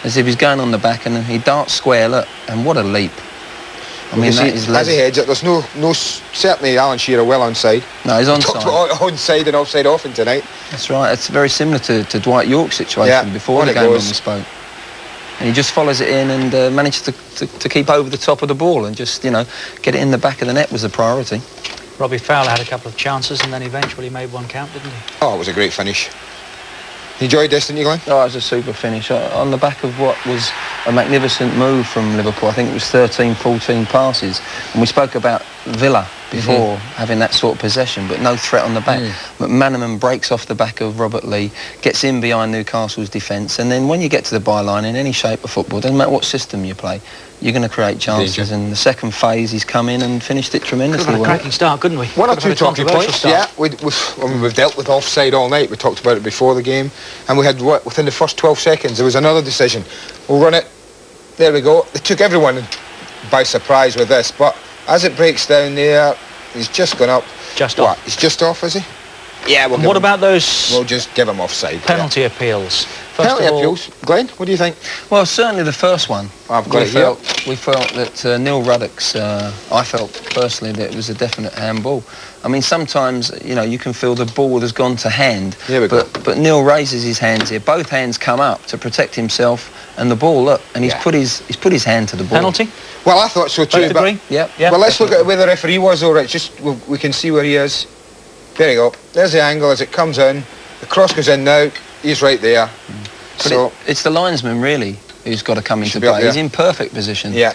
as if he's going on the back, and he darts square, look, and what a leap. I mean, that is as he heads it, there's no certainly Alan Shearer well onside. No, he's onside. Onside and offside often tonight. That's right, it's very similar to Dwight York's situation before the game when we spoke. And he just follows it in and manages to keep over the top of the ball, and just, get it in the back of the net was the priority. Robbie Fowler had a couple of chances and then eventually made one count, didn't he? Oh, it was a great finish. You enjoyed this, didn't you, Glenn? Oh, it was a super finish. On the back of what was a magnificent move from Liverpool. I think it was 13, 14 passes. And we spoke about Villa before, having that sort of possession, but no threat on the back. McManaman breaks off the back of Robert Lee, gets in behind Newcastle's defence, and then when you get to the byline in any shape of football, doesn't matter what system you play, you're going to create chances. And the second phase, he's come in and finished it tremendously Could have well. had a cracking start, couldn't we? One or two talking points, yeah. We've dealt with offside all night. We talked about it before the game. And we had, within the first 12 seconds, there was another decision. We'll run it. There we go. They took everyone by surprise with this. But as it breaks down there, he's just gone up. Just off. He's just off, is he? Yeah, What about those We'll just give him offside. penalty appeals? First Penalty of all, appeals. Glenn, what do you think? Well, certainly the first one. I've got it here. We felt that Neil Ruddock's, I felt personally that it was a definite handball. I mean, sometimes, you know, you can feel the ball has gone to hand. Here we go. But Neil raises his hands here. Both hands come up to protect himself and the ball, look, and he's put his hand to the ball. penalty? Well, I thought so too. Both But agree? Yep. well, let's look at where the referee was, though, right? Just we can see where he is. There you go. There's the angle as it comes in. The cross goes in now. He's right there. But So it's the linesman, really, who's got to come into Should be up play. He's there. in perfect position. yeah.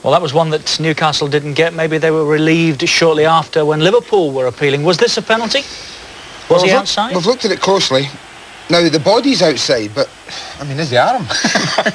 Well, that was one that Newcastle didn't get. Maybe they were relieved shortly after when Liverpool were appealing. Was this a penalty? Was he outside? We've looked at it closely. Now, the body's outside, but, I mean, there's the arm.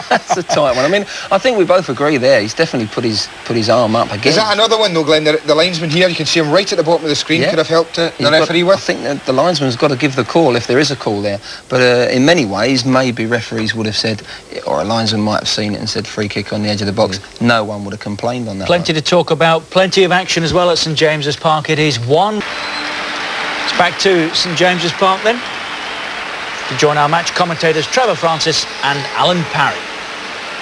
That's a tight one. I mean, I think we both agree there. He's definitely put his arm up again. Is that another one, though, Glenn? The linesman here, you can see him right at the bottom of the screen, could have helped the referee I with. think that the linesman's got to give the call if there is a call there. But in many ways, maybe referees would have said, or a linesman might have seen it and said free kick on the edge of the box. No one would have complained on that. Plenty to talk about. Plenty of action as well at St. James's Park. It is 1. It's back to St. James's Park then. To join our match commentators Trevor Francis and Alan Parry.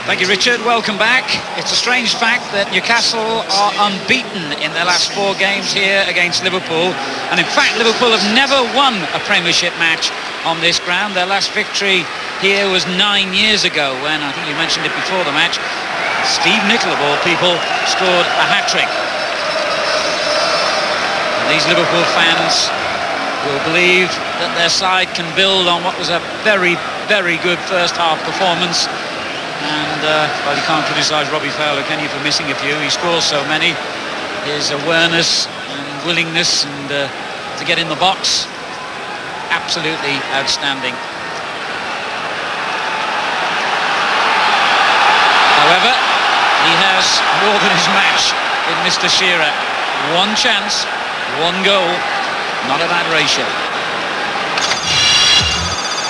Thank you, Richard. Welcome back. It's a strange fact that Newcastle are unbeaten in their last 4 games here against Liverpool. And in fact, Liverpool have never won a Premiership match on this ground. Their last victory here was 9 years ago when, I think you mentioned it before the match, Steve Nicol, of all people, scored a hat-trick. And these Liverpool fans will believe that their side can build on what was a very, very good first half performance. And well, you can't criticise Robbie Fowler, can you, for missing a few? He scores so many. His awareness and willingness and to get in the box, absolutely outstanding. However, he has more than his match in Mr. Shearer. 1 chance, 1 goal. Not a bad ratio.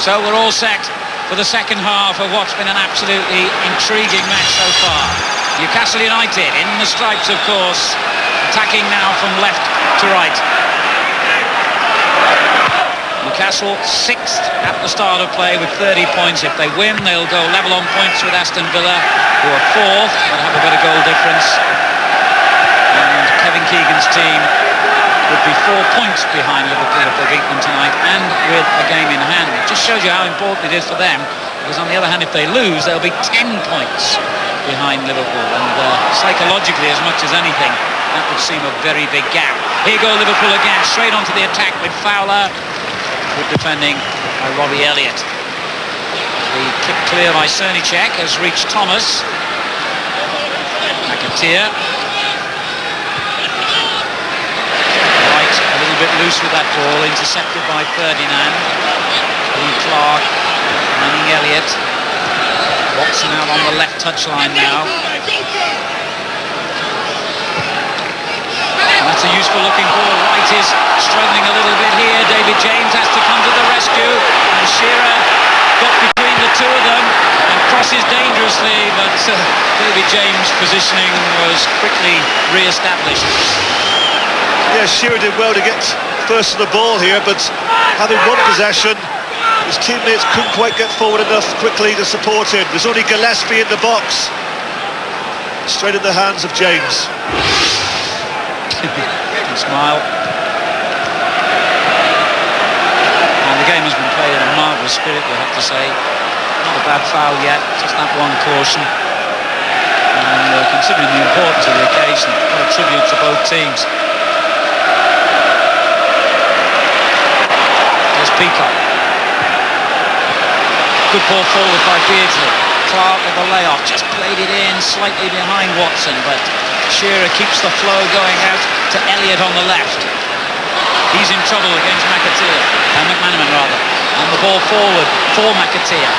So we're all set for the second half of what's been an absolutely intriguing match so far. Newcastle United in the stripes, of course, attacking now from left to right. Newcastle 6th at the start of play with 30 points. If they win, they'll go level on points with Aston Villa, who are 4th, but have a bit of goal difference. And Kevin Keegan's team would be 4 points behind Liverpool if they beat them tonight, and with a game in hand. It just shows you how important it is for them, because on the other hand, if they lose, they'll be 10 points behind Liverpool, and psychologically, as much as anything, that would seem a very big gap. Here go Liverpool again, straight onto the attack with Fowler, good defending by Robbie Elliott. The kick clear by Cernicek has reached Thomas. McAteer. Bit loose with that ball, intercepted by Ferdinand. Lee Clark, Manning Elliott. Watson out on the left touchline now. And that's a useful looking ball. Wright is struggling a little bit here. David James has to come to the rescue, and Shearer got between the two of them and crosses dangerously, but David James' positioning was quickly re-established. Yeah, Shearer did well to get first to the ball here, but having won possession, his teammates couldn't quite get forward enough quickly to support him. There's only Gillespie in the box. Straight in the hands of James. Smile. And the game has been played in a marvellous spirit, we have to say. Not a bad foul yet, just that one caution. And considering the importance of the occasion, what a tribute to both teams. Peacock. Good ball forward by Beardsley. Clark with the layoff, just played it in slightly behind Watson, but Shearer keeps the flow going out to Elliott on the left. He's in trouble against McManaman rather. And the ball forward for McAteer.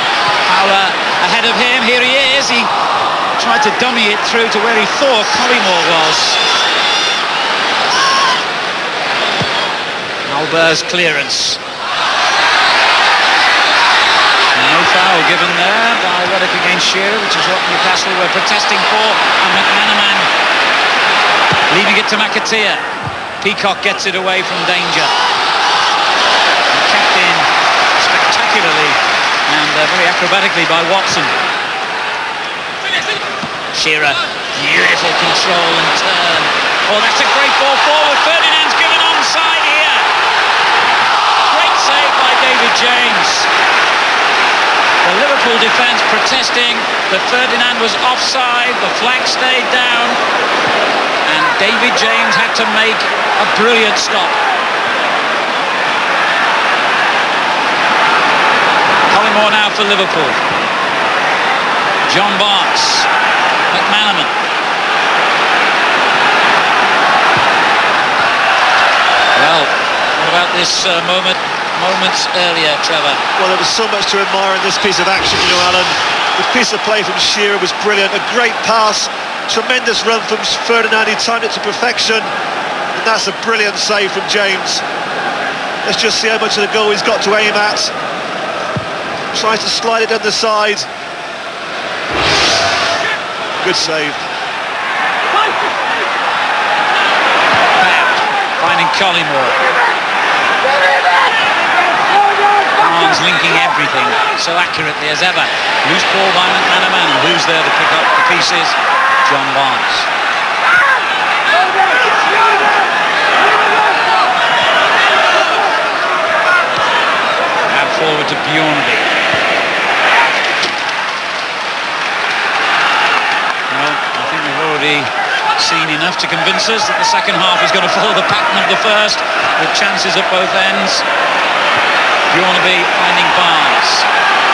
Fowler ahead of him, here he is. He tried to dummy it through to where he thought Collymore was. Albert's clearance. No foul given there by Ruddock against Shearer, which is what Newcastle were protesting for, and McManaman leaving it to McAteer. Peacock gets it away from danger. And kept in spectacularly and very acrobatically by Watson. Shearer, beautiful control and turn. Oh, that's a great ball forward. Ferdinand's given onside here. Great save by David James. The Liverpool defence protesting that Ferdinand was offside, the flag stayed down, and David James had to make a brilliant stop. Collymore now for Liverpool. John Barnes, McManaman. Well, what about this moments earlier, Trevor? Well, there was so much to admire in this piece of action, you know, Alan. The piece of play from Shearer was brilliant. A great pass, tremendous run from Ferdinand. He timed it to perfection, and that's a brilliant save from James. Let's just see how much of the goal he's got to aim at. Tries to slide it down the side. Good save. Finding Collymore. Barnes linking everything so accurately as ever. Loose ball by McManaman, and who's there to pick up the pieces? John Barnes. Now forward to Bjornby. Well, I think we've already seen enough to convince us that the second half is going to follow the pattern of the first, with chances at both ends. Bjornby finding Barnes.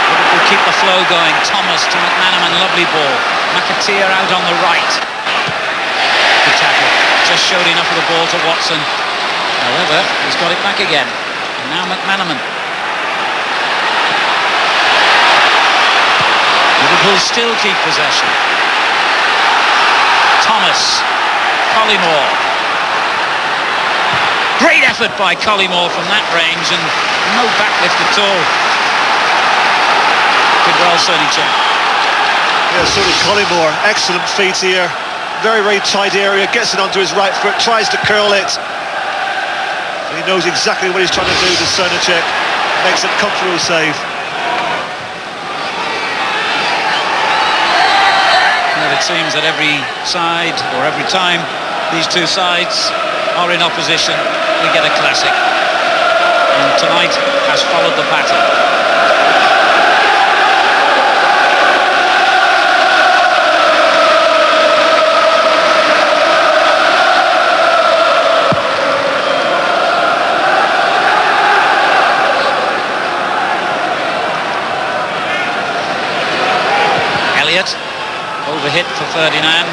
Liverpool keep the flow going. Thomas to McManaman, lovely ball. McAteer out on the right. Good tackle. Just showed enough of the ball to Watson. However, he's got it back again. And now McManaman. Liverpool still keep possession. Thomas. Collymore. Great effort by Collymore from that range, and no backlift at all. Did well, Sonny-Check. Yeah, so did Collymore. Excellent feet here. Very, very tight area. Gets it onto his right foot, tries to curl it. He knows exactly what he's trying to do to Sonny-Check. Makes a comfortable save. Well, it seems that every side, or every time, these two sides are in opposition, we get a classic, and tonight has followed the pattern. Elliott, overhit for Ferdinand,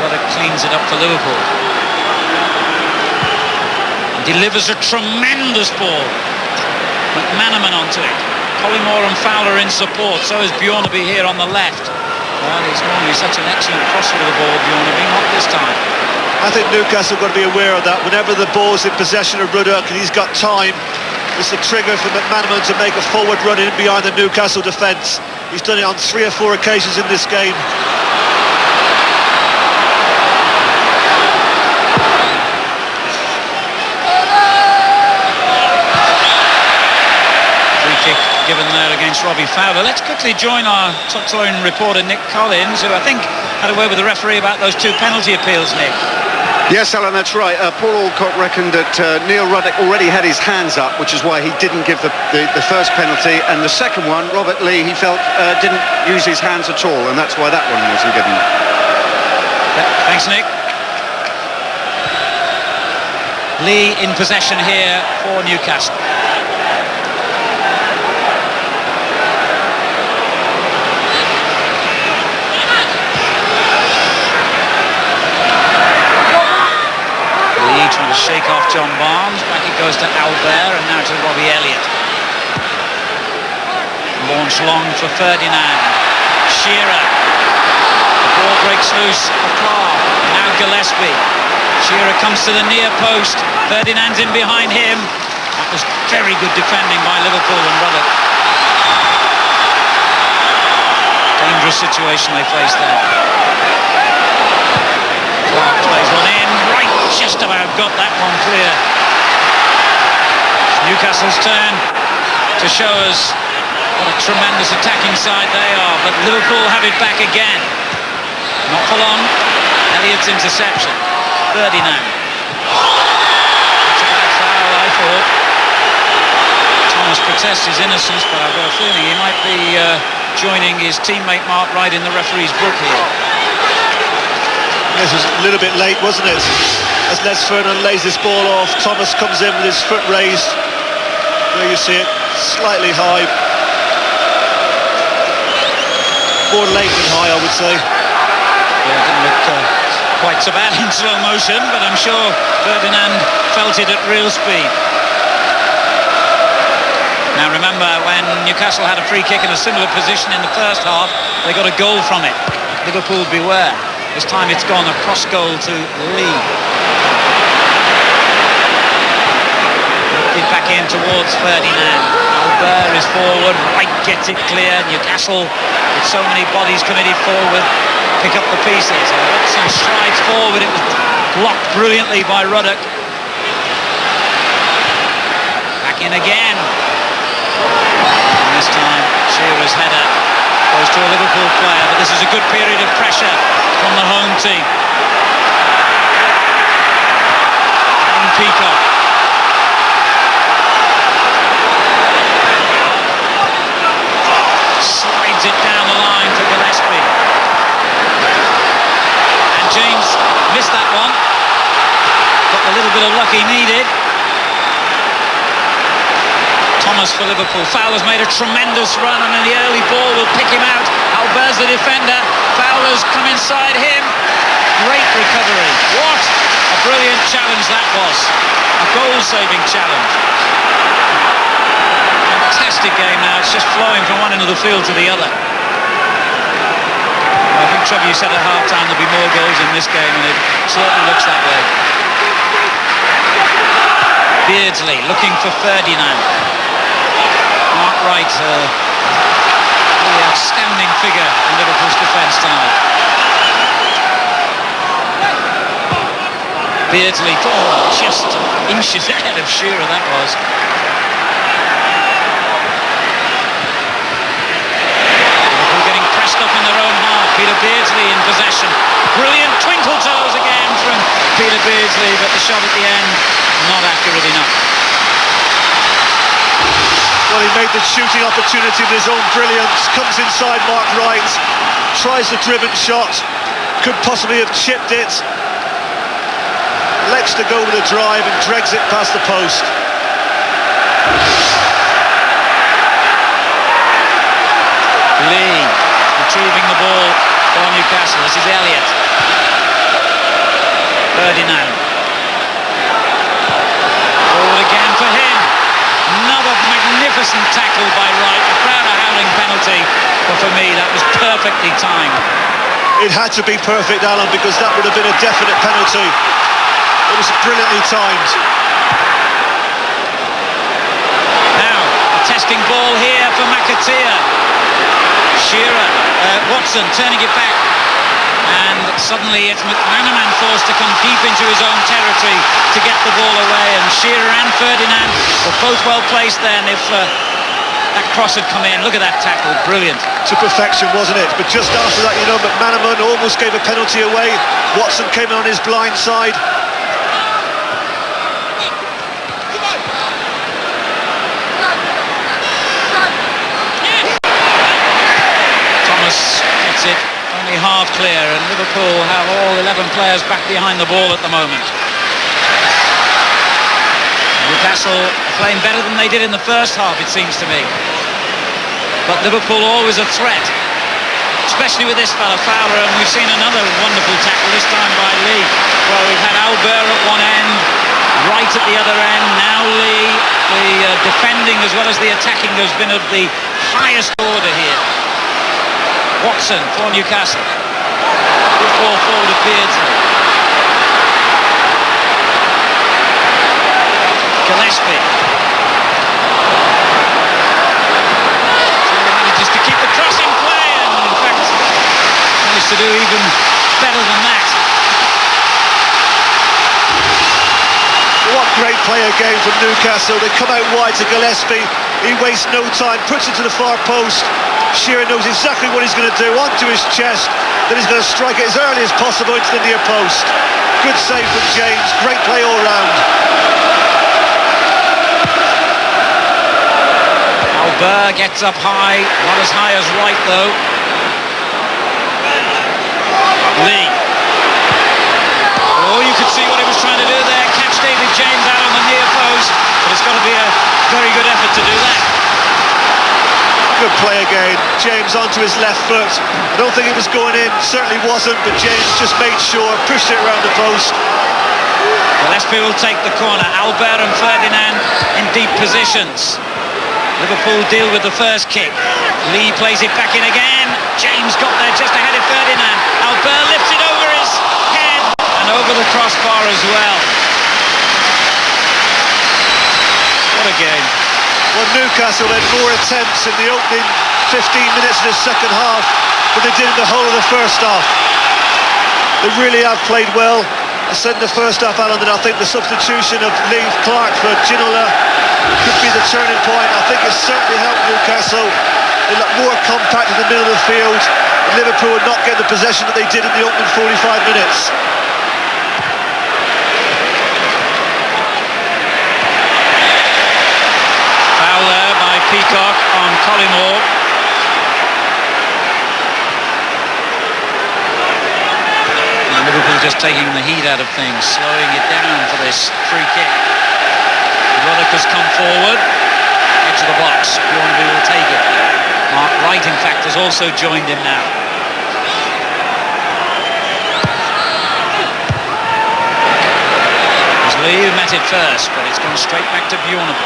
but it cleans it up for Liverpool. Delivers a tremendous ball. McManaman onto it. Collymore and Fowler in support. So is Bjornby here on the left. Well, he's normally such an excellent crosser of the ball, Bjornby, not this time. I think Newcastle have got to be aware of that. Whenever the ball's in possession of Ruddock and he's got time, it's a trigger for McManaman to make a forward run in behind the Newcastle defence. He's done it on 3 or 4 occasions in this game. Given there against Robbie Fowler. Let's quickly join our top-line reporter Nick Collins, who I think had a word with the referee about those 2 penalty appeals, Nick. Yes, Alan, that's right. Paul Alcott reckoned that Neil Ruddock already had his hands up, which is why he didn't give the first penalty, and the second one, Robert Lee, he felt didn't use his hands at all, and that's why that one wasn't given. Thanks, Nick. Lee in possession here for Newcastle. Lee trying to shake off John Barnes. Back it goes to Albert and now to Robbie Elliott. Launch long for Ferdinand. Shearer. The ball breaks loose for Clark. And now Gillespie. Shearer comes to the near post. Ferdinand's in behind him. That was very good defending by Liverpool and Ruddock. Dangerous situation they faced there. Clark plays one in. Right, just about got that one clear. It's Newcastle's turn to show us what a tremendous attacking side they are, but Liverpool have it back again. Not for long. Elliott's interception. Ferdinand. That's a bad foul, I thought. Thomas protests his innocence, but I've got a feeling he might be joining his teammate Mark Wright in the referee's book here. This was a little bit late, wasn't it? As Les Ferdinand lays this ball off, Thomas comes in with his foot raised. There you see it, slightly high. More late than high, I would say. Yeah, it didn't look quite so bad in slow motion, but I'm sure Ferdinand felt it at real speed. Now remember, when Newcastle had a free kick in a similar position in the first half, they got a goal from it. Liverpool beware. This time it's gone a cross goal to Lee. Get back in towards Ferdinand. Albert is forward, Wright gets it clear. Newcastle, with so many bodies committed forward, pick up the pieces. Watson strides forward, it was blocked brilliantly by Ruddock. Back in again. And this time, Shearer's header goes to a Liverpool player, but this is a good period of pressure from the home team. And Peacock. Slides it down the line for Gillespie. And James missed that one. Got the little bit of luck he needed. Thomas for Liverpool. Fowler's made a tremendous run, and then the early ball will pick him out. Albert's the defender. Fowler's come inside him. Great recovery. What a brilliant challenge that was. A goal-saving challenge. Fantastic game now. It's just flowing from one end of the field to the other. I think, Trevor, you said at half-time there'll be more goals in this game, and it certainly looks that way. Beardsley looking for Ferdinand. Mark Wright, really outstanding figure in Liverpool's defence tonight. Beardsley, just inches ahead of Shearer, that was. Liverpool getting pressed up in their own half. Peter Beardsley in possession. Brilliant twinkle toes again from Peter Beardsley, but the shot at the end not accurate enough. Well, he made the shooting opportunity with his own brilliance, comes inside Mark Wright, tries the driven shot, could possibly have chipped it, elects to go with a drive and dregs it past the post. Lee retrieving the ball for Newcastle. This is Elliott. Ferdinand. Forward again for him. Another magnificent tackle by Wright. A crowd are howling penalty, but for me that was perfectly timed. It had to be perfect, Alan, because that would have been a definite penalty. It was brilliantly timed. Now, a testing ball here for McAteer. Shearer, Watson turning it back. And suddenly it's McManaman forced to come deep into his own territory to get the ball away, and Shearer and Ferdinand were both well placed then. If that cross had come in, look at that tackle, brilliant. To perfection, wasn't it? But just after that, you know, McManaman almost gave a penalty away. Watson came in on his blind side. Thomas gets it. Only half clear, and Liverpool have all 11 players back behind the ball at the moment. Newcastle playing better than they did in the first half, it seems to me. But Liverpool always a threat, especially with this fella Fowler, and we've seen another wonderful tackle, this time by Lee, where we've had Albert at one end, the other end. Now Lee, the defending as well as the attacking has been of the highest order here. Watson for Newcastle. Good ball forward to Beardsley. Gillespie. Manages to keep the cross in play, and in fact managed to do even better than that. What great play again from Newcastle. They come out wide to Gillespie. He wastes no time, puts it to the far post. Shearer knows exactly what he's going to do. Onto his chest. Then he's going to strike it as early as possible into the near post. Good save from James. Great play all round. Albert gets up high. Not as high as right though. Lee. Oh, you could see what he was trying to do there. Catch David James out on the near post. But it's got to be a very good effort to do that. Good play again. James onto his left foot. I don't think it was going in. Certainly wasn't. But James just made sure. Pushed it around the post. Gillespie will take the corner. Albert and Ferdinand in deep positions. Liverpool deal with the first kick. Lee plays it back in again. James got there just ahead of Ferdinand. Albert lifts it over his head and over the crossbar as well. What a game. Well, Newcastle had more attempts in the opening 15 minutes of the second half than they did in the whole of the first half. They really have played well. I said in the first half, Alan, that I think the substitution of Lee Clark for Ginola could be the turning point. I think it certainly helped Newcastle. They looked more compact in the middle of the field. Liverpool would not get the possession that they did in the opening 45 minutes. Fowler by Peacock on Collymore. And Liverpool just taking the heat out of things, slowing it down for this free kick. Ruddock has come forward, edge of the box. Bjornby will take it. Mark Wright, in fact, has also joined him now. It was Lee who met it first, but it's gone straight back to Bjornby.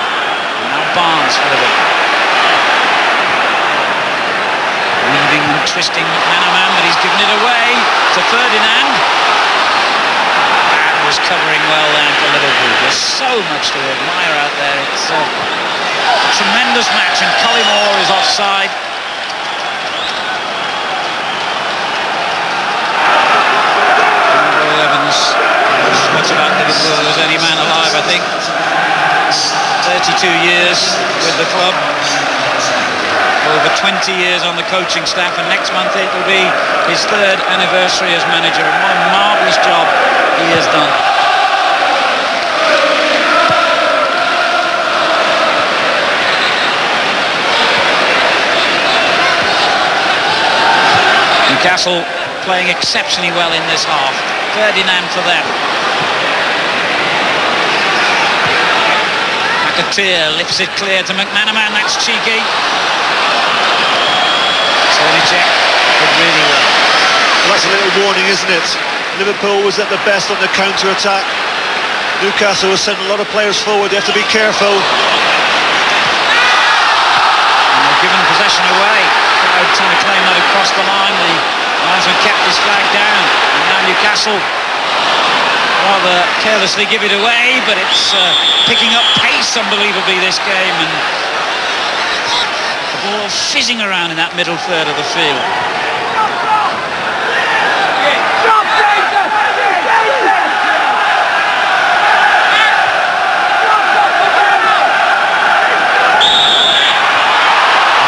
Now Barnes for Liverpool. Weaving and twisting McManaman, but he's given it away to Ferdinand. That was covering well then for Liverpool. There's so much to admire out there. It's a tremendous match, and Collymore is offside. Evans knows as much about Liverpool as any man alive, I think. 32 years with the club, over 20 years on the coaching staff, and next month it will be his 3rd anniversary as manager, and what a marvellous job he has done. Newcastle playing exceptionally well in this half. Ferdinand for them. McAteer lifts it clear to McManaman. That's cheeky. Sternicek did really well. Well, that's a little warning, isn't it? Liverpool was at the best on the counter-attack. Newcastle was sending a lot of players forward. They have to be careful. And they're given possession away. Crowd trying to claim that across the line. The linesman kept his flag down. And now Newcastle rather carelessly give it away, but it's picking up pace unbelievably this game, and the ball fizzing around in that middle third of the field.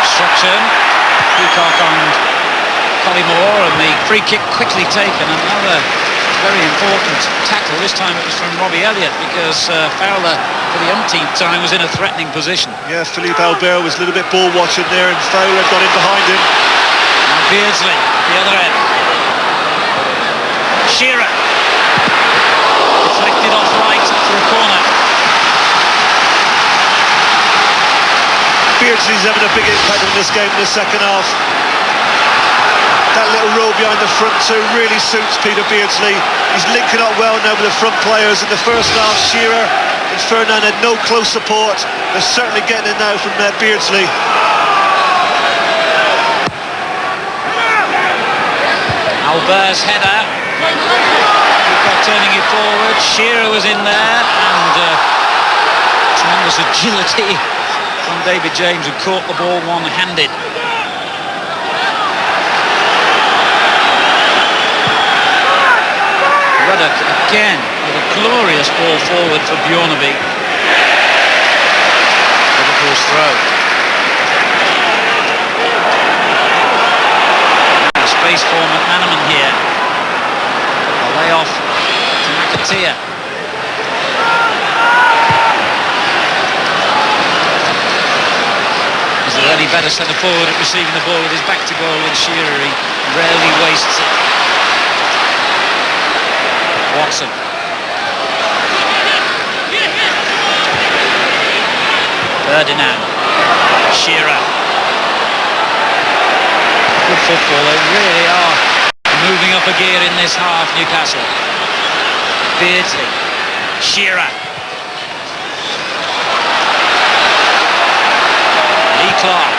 Obstruction. Peacock on Collymore, and the free kick quickly taken. Another very important tackle. This time it was from Robbie Elliott, because Fowler for the umpteenth time was in a threatening position. Yeah, Philippe Albert was a little bit ball watching there, and Fowler got in behind him. Now Beardsley at the other end. Shearer deflected off right for a corner. Beardsley's having a big impact on this game in the second half. That little roll behind the front two really suits Peter Beardsley. He's linking up well now with the front players. In the first half, Shearer and Ferdinand had no close support. They're certainly getting it now from Beardsley. Albert's header. Got turning it forward. Shearer was in there, and tremendous agility from David James, who caught the ball one-handed. Ruddock again with a glorious ball forward for Bjornaby. Liverpool's throw. Space for McManaman here. A layoff to McAteer. Is there any better centre forward at receiving the ball with his back to goal than Shearer? He rarely wastes it. Watson. Ferdinand. Shearer. Good football, they really are moving up a gear in this half, Newcastle. Beardsley. Shearer. Lee Clark.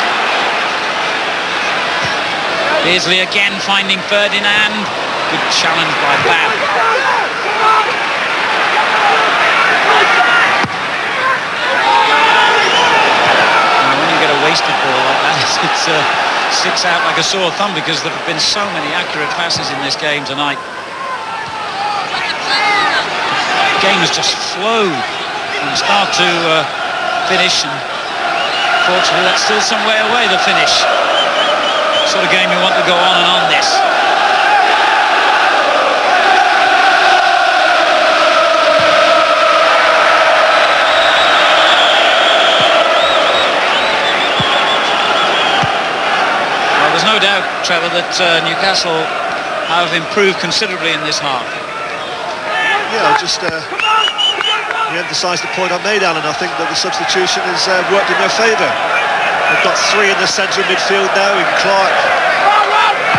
Beardsley again finding Ferdinand. Good challenge by Babb. When you get a wasted ball like that, it sticks out like a sore thumb, because there have been so many accurate passes in this game tonight. The game has just flowed from start to finish, and fortunately that's still some way away, the finish. Sort of game you want to go on and on this. There's no doubt, Trevor, that Newcastle have improved considerably in this half. Yeah, just re-emphasise the point I made, Alan. I think that the substitution has worked in their favour. They've got three in the centre of midfield now, in Clark,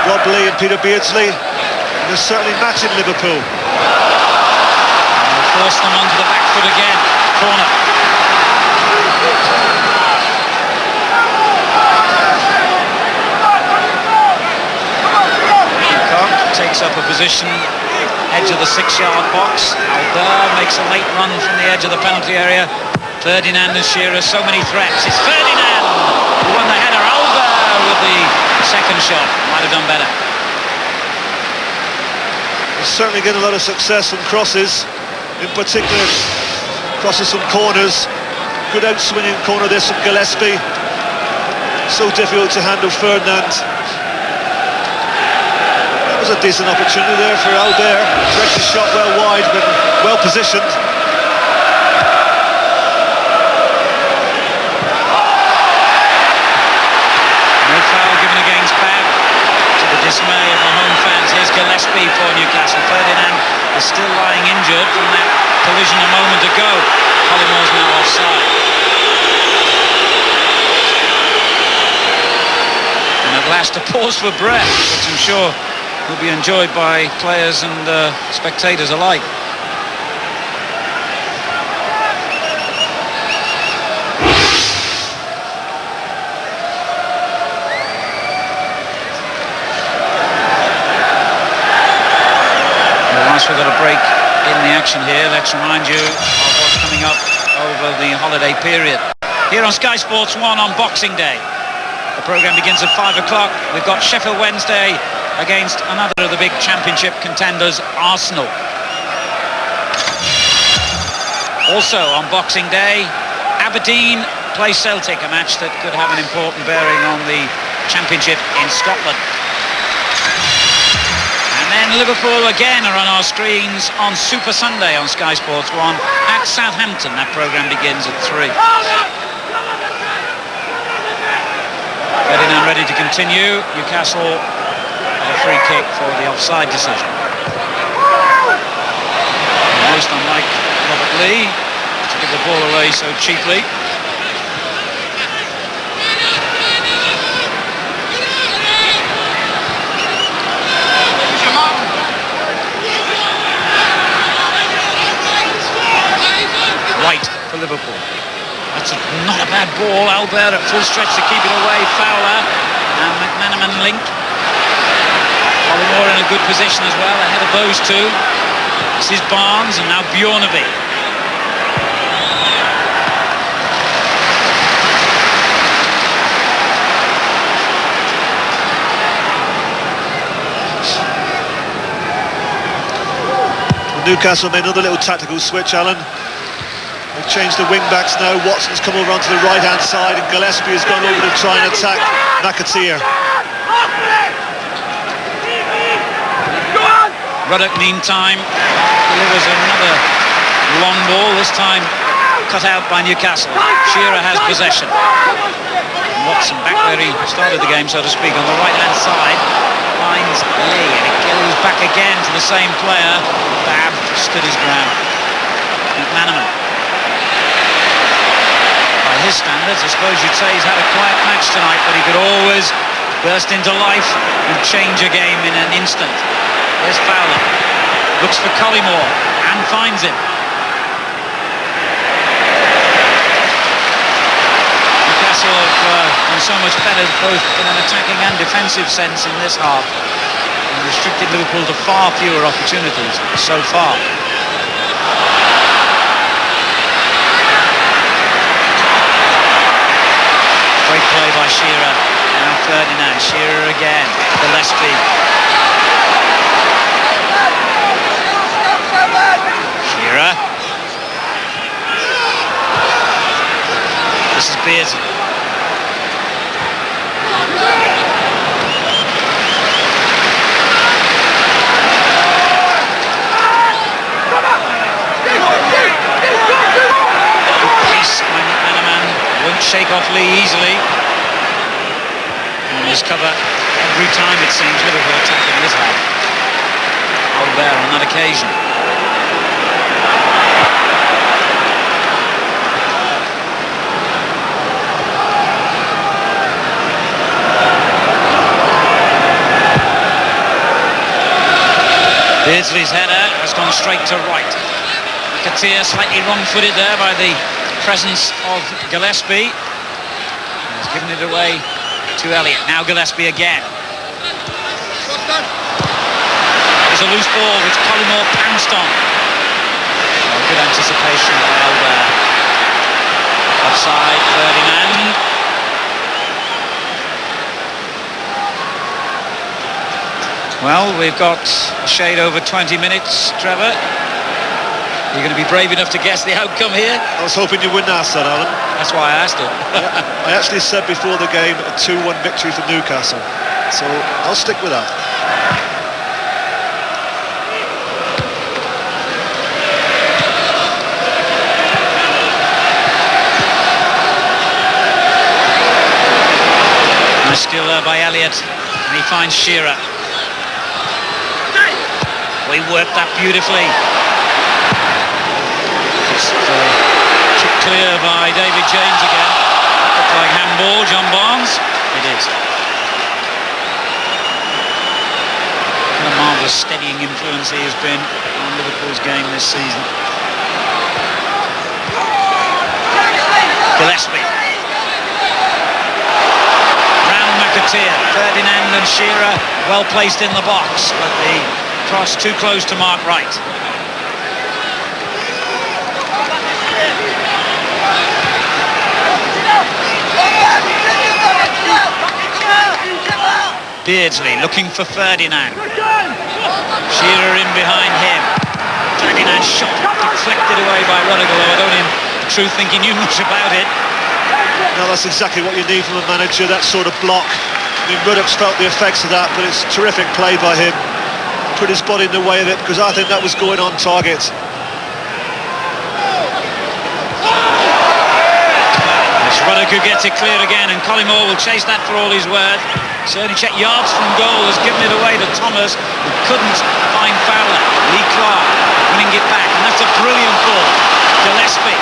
Rob Lee and Peter Beardsley. And they're certainly matching Liverpool. And they'll force them onto the back foot again. Corner. Takes up a position, edge of the 6-yard box. Albert makes a late run from the edge of the penalty area. Ferdinand and Shearer, so many threats. It's Ferdinand who won the header. Albert with the second shot. Might have done better. He's certainly getting a lot of success from crosses, in particular crosses from corners. Good out-swinging corner this from Gillespie. So difficult to handle Ferdinand. Was a decent opportunity there for Albert. Directed the shot well wide, but well positioned. No foul given against Babb, to the dismay of the home fans. Here's Gillespie for Newcastle. Ferdinand is still lying injured from that collision a moment ago. Collimore's now offside. And at last a pause for breath, which I'm sure will be enjoyed by players and spectators alike. Well, once we've got a break in the action here, let's remind you of what's coming up over the holiday period. Here on Sky Sports 1 on Boxing Day. The programme begins at 5 o'clock. We've got Sheffield Wednesday against another of the big championship contenders, Arsenal. Also on Boxing Day, Aberdeen play Celtic, a match that could have an important bearing on the championship in Scotland. And then Liverpool again are on our screens on Super Sunday on Sky Sports 1 at Southampton. That programme begins at 3. Ferdinand ready to continue. Newcastle a free kick for the offside decision. Most unlike Robert Lee to give the ball away so cheaply. White. Liverpool. That's not a bad ball. Albert at full stretch to keep it away. Fowler and McManaman link. Collymore in a good position as well, ahead of those two. This is Barnes and now Bjornaby. Newcastle made another little tactical switch, Alan. They've changed the wing-backs now. Watson's come over onto the right-hand side and Gillespie has gone over to try and attack McAteer. Ruddock, meantime, delivers another long ball, this time cut out by Newcastle. Shearer has possession. Watson back where he started the game, so to speak, on the right-hand side. Finds Lee, and it goes back again to the same player. Bab stood his ground. McManaman. By his standards, I suppose you'd say he's had a quiet match tonight, but he could always burst into life and change a game in an instant. There's Fowler. Looks for Collymore and finds him. Newcastle have done so much better both in an attacking and defensive sense in this half, and restricted Liverpool to far fewer opportunities so far. Great play by Shearer. Now Ferdinand. Shearer again. Gillespie. Shearer. This is Beardsley. Won't shake off Lee easily. And just cover every time it seems Liverpool attacking this half. Albert on that occasion. Beardsley's header has gone straight to right. McAteer slightly wrong-footed there by the presence of Gillespie. He's given it away to Elliott. Now Gillespie again. There's a loose ball which Collymore pounced on. Oh, good anticipation by Albert. Offside, Ferdinand. Well, we've got a shade over 20 minutes, Trevor. You're going to be brave enough to guess the outcome here? I was hoping you wouldn't ask that, Alan. That's why I asked it. I actually said before the game a 2-1 victory for Newcastle, so I'll stick with that. Nice steal there by Elliott, and he finds Shearer. We worked that beautifully. Kicked clear by David James again. Looked like handball, John Barnes. It is. What a marvellous steadying influence he has been on Liverpool's game this season. Gillespie. Round McAteer. Ferdinand and Shearer well placed in the box, but the cross too close to Mark Wright. Beardsley looking for Ferdinand. Shearer in behind him. Ferdinand's shot deflected away by Ruddock, although I don't in truth think he knew much about it. No, that's exactly what you need from a manager, that sort of block. I mean, Ruddock's felt the effects of that, but it's terrific play by him. Put his body in the way of it, because I think that was going on target. Ruddock who gets it cleared again, and Collymore will chase that for all he's worth. Certainly check yards from goal, has given it away to Thomas, who couldn't find Fowler. Lee Clark winning it back, and that's a brilliant ball. Gillespie.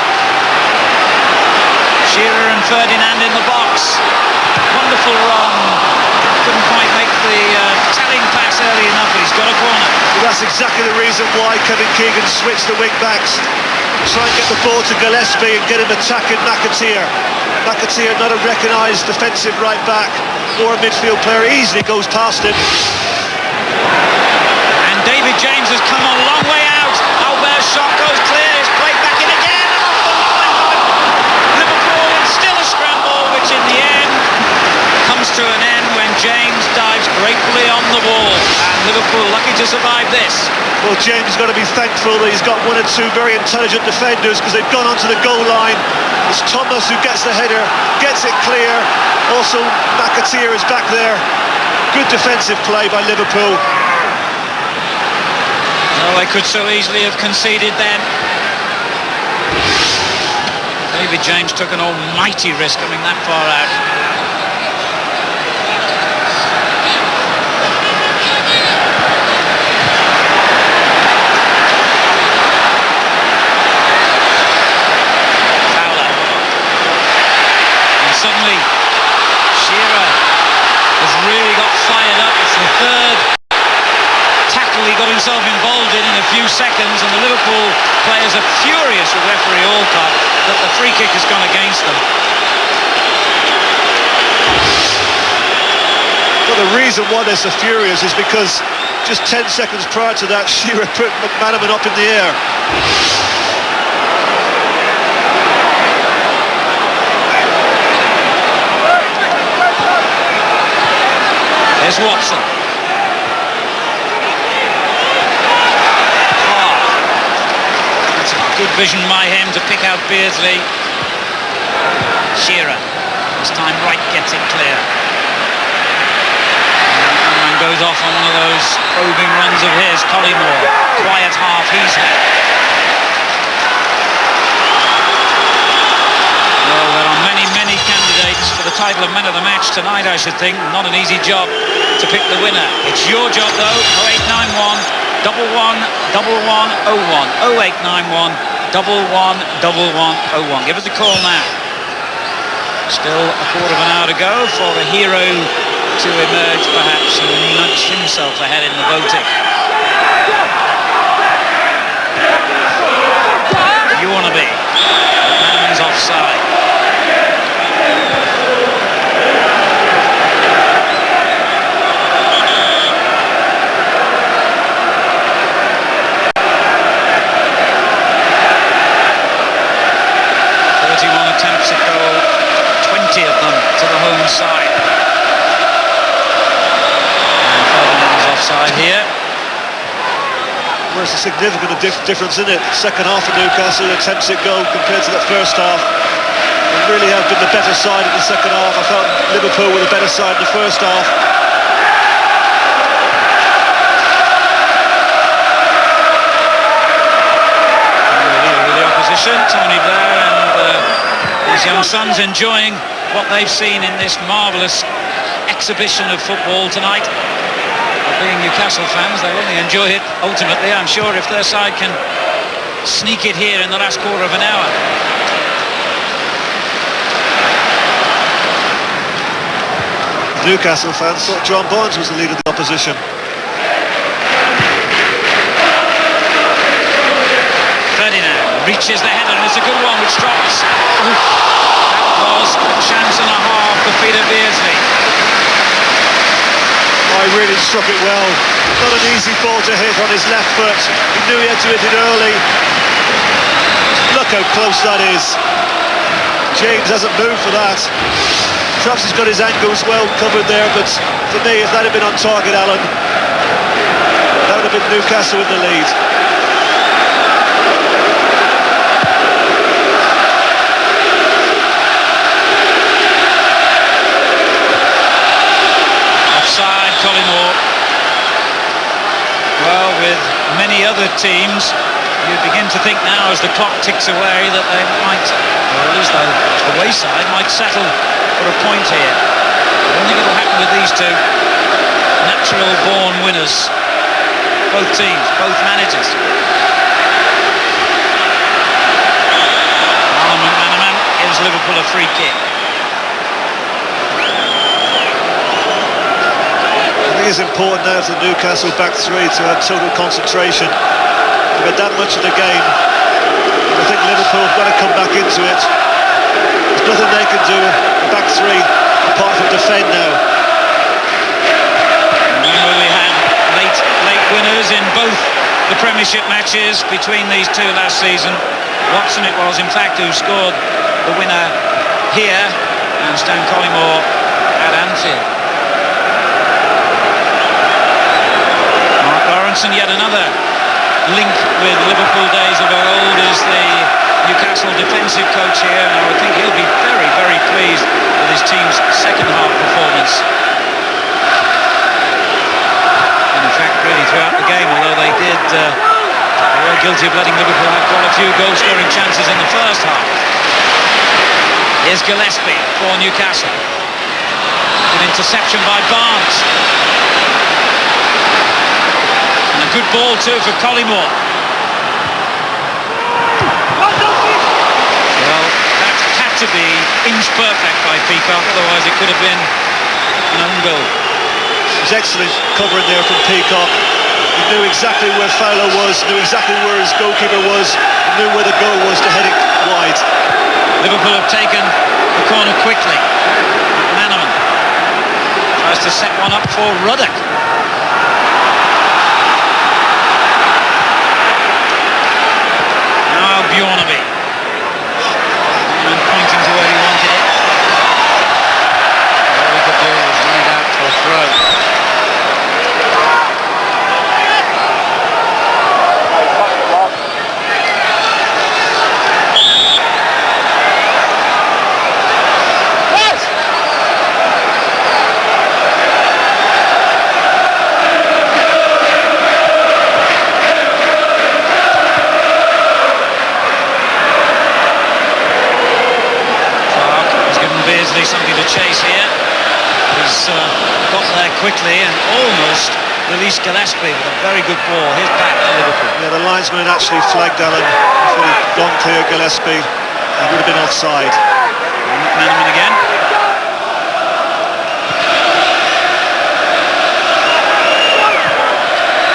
Shearer and Ferdinand in the box. Wonderful run. Couldn't quite make the telling pass early enough, but he's got a corner. Well, that's exactly the reason why Kevin Keegan switched the wing backs. try and get the ball to Gillespie and get him attacking McAteer. McAteer, not a recognised defensive right back or a midfield player, easily goes past him. And David James has come a long way out. Albert's shot goes clear, it's played back in again, and off the line by Liverpool, and still a scramble, which in the end comes to an end when James dives gratefully on the ball, and Liverpool lucky to survive this. Well, James has got to be thankful that he's got one or two very intelligent defenders, because they've gone onto the goal line. It's Thomas who gets the header, gets it clear. Also, McAteer is back there. Good defensive play by Liverpool. Well, they could so easily have conceded then. David James took an almighty risk coming that far out. Fowler. And suddenly, Shearer has really got fired up. It's the third tackle he got himself involved in a few seconds, and the Liverpool players are furious with referee Alcott that the free kick has gone against them. Well, the reason why they're so furious is because just 10 seconds prior to that, Shearer put McManaman up in the air. There's Watson. Good vision by him to pick out Beardsley. Shearer, this time Wright gets it clear. And goes off on one of those probing runs of his. Collymore, quiet half he's had. Well, there are many, many candidates for the title of Man of the Match tonight, I should think. Not an easy job to pick the winner. It's your job, though. 0891 111101 0891 111101. Give us a call now. Still a quarter of an hour to go for a hero to emerge, perhaps, and nudge himself ahead in the voting. You want to be. McManaman's offside. Attempts at goal, 20 of them to the home side. And Ferdinand's offside here. Well, it's a significant difference in it. Second half of Newcastle attempts at goal compared to the first half. They really have been the better side in the second half. I felt Liverpool were the better side in the first half. With the opposition, Tony Blair and his young sons enjoying what they've seen in this marvellous exhibition of football tonight. But being Newcastle fans, they'll only enjoy it ultimately, I'm sure, if their side can sneak it here in the last quarter of an hour. Newcastle fans thought John Barnes was the leader of the opposition. Ferdinand reaches the header, and it's a good one which drops. That was a chance and a half for Peter Beardsley. Oh, he really struck it well. Not an easy ball to hit on his left foot. He knew he had to hit it early. Look how close that is. James hasn't moved for that. Perhaps he's got his angles well covered there, but for me, if that had been on target, Alan, that would have been Newcastle in the lead. Offside, Collymore. Well, with many other teams, you begin to think now as the clock ticks away that they might, or at least the away side might settle for a point here. I don't think it'll happen with these two natural born winners. Both teams, both managers. Alan McManaman gives Liverpool a free kick. I think it's important now for the Newcastle back three to have total concentration. They've had that much of the game. I think into it. There's nothing they can do, the back three, apart from defend now. Remember, we had late winners in both the Premiership matches between these two last season. Watson it was, in fact, who scored the winner here, and Stan Collymore at Anfield. Mark Lawrence, yet another link with Liverpool days of old, is the Newcastle defensive coach here, and I would think he'll be very, very pleased with his team's second half performance. And in fact, really throughout the game, although they were guilty of letting Liverpool have quite a few goal-scoring chances in the first half. Here's Gillespie for Newcastle. An interception by Barnes. And a good ball too for Collymore. Well, that had to be inch perfect by Peacock, otherwise it could have been an own goal. It was excellent covering there from Peacock. He knew exactly where Fowler was, knew exactly where his goalkeeper was, knew where the goal was to head it wide. Liverpool have taken the corner quickly. McManaman tries to set one up for Ruddock. Now Bjornaby. And pointing to where he wanted it. All he could do was run it out for a throw. Something to chase here. He's got there quickly and almost released Gillespie with a very good ball. Here's back to Liverpool. Yeah, the linesman had actually flagged Allen. If it had gone clear Gillespie, he would have been offside. McManaman again.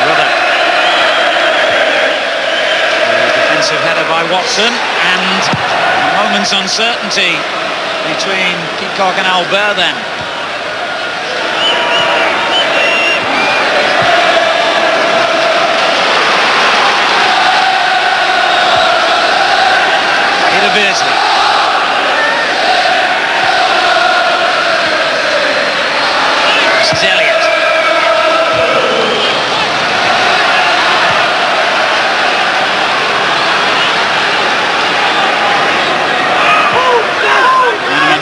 Ruddock. Defensive header by Watson, and a moment's uncertainty between Peacock and Albert then. Peter Beardsley. This is Elliott.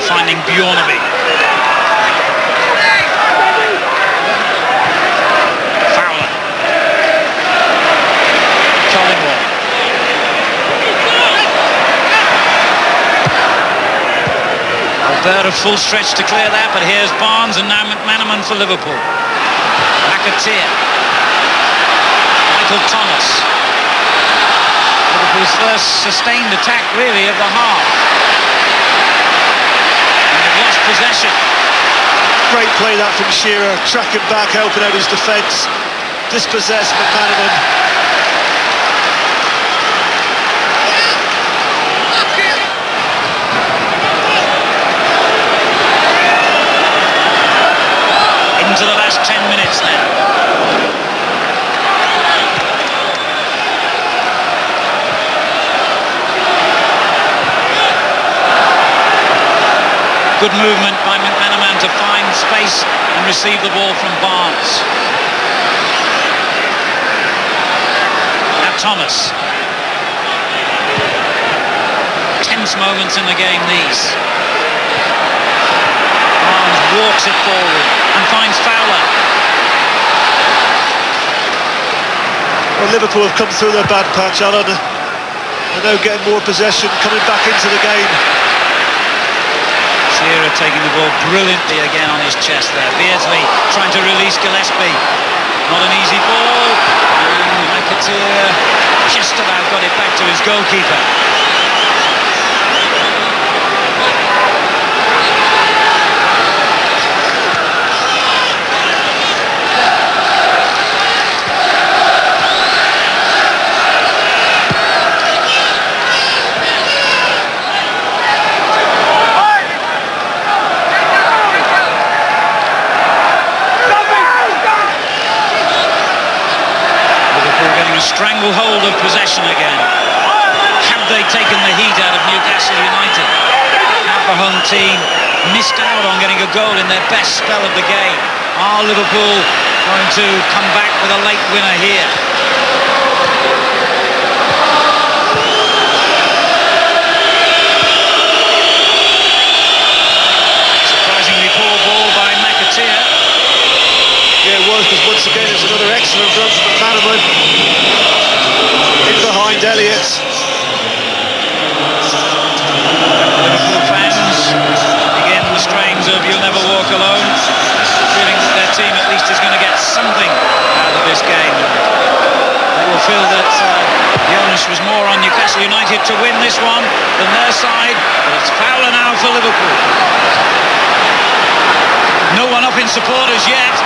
Finding Bjornaby. Fowler. Collymore. Albert a full stretch to clear that, but here's Barnes and now McManaman for Liverpool. McAteer. Michael Thomas. Liverpool's first sustained attack really of the half. Lost possession. Great play that from Shearer, tracking back, helping out his defence. Dispossessed McManaman. Into the last 10 minutes now. Good movement by McManaman to find space and receive the ball from Barnes. Now Thomas. Tense moments in the game, these. Barnes walks it forward and finds Fowler. Well, Liverpool have come through their bad patch, Alan. They're now getting more possession, coming back into the game. Shearer taking the ball brilliantly again on his chest there. Beardsley trying to release Gillespie. Not an easy ball. And McAteer just about got it back to his goalkeeper. taken the heat out of Newcastle United. Have the home team missed out on getting a goal in their best spell of the game? Are Liverpool going to come back with a late winner here? Surprisingly poor ball by McAteer. Yeah, it was, because once again it's another excellent run from McManaman. In behind Elliott. Liverpool fans, again the strains of You'll Never Walk Alone, feeling that their team at least is going to get something out of this game. They will feel that the onus was more on Newcastle United to win this one than their side, but it's Fowler now for Liverpool. No one up in supporters yet.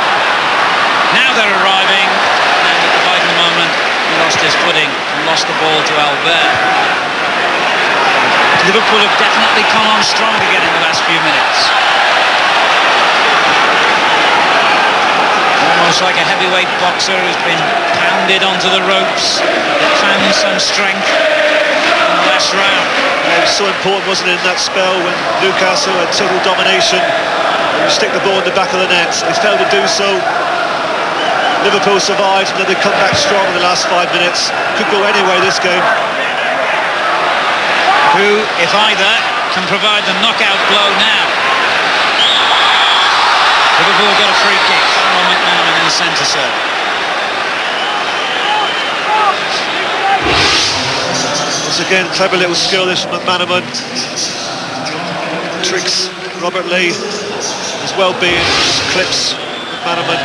Now they're arriving, and at the vital moment he lost his footing and lost the ball to Albert. Liverpool have definitely come on strong again in the last few minutes. Almost like a heavyweight boxer who's been pounded onto the ropes, found some strength in the last round. It was so important, wasn't it, in that spell when Newcastle had total domination. You stick the ball in the back of the net. They failed to do so. Liverpool survived, and then they come back strong in the last 5 minutes. Could go anyway this game. Who, if either, can provide the knockout blow now? Liverpool got a free kick. Fowler, McManaman in the centre circle. Once again, clever little skill this from McManaman. Tricks Robert Lee. His well-being just clips McManaman.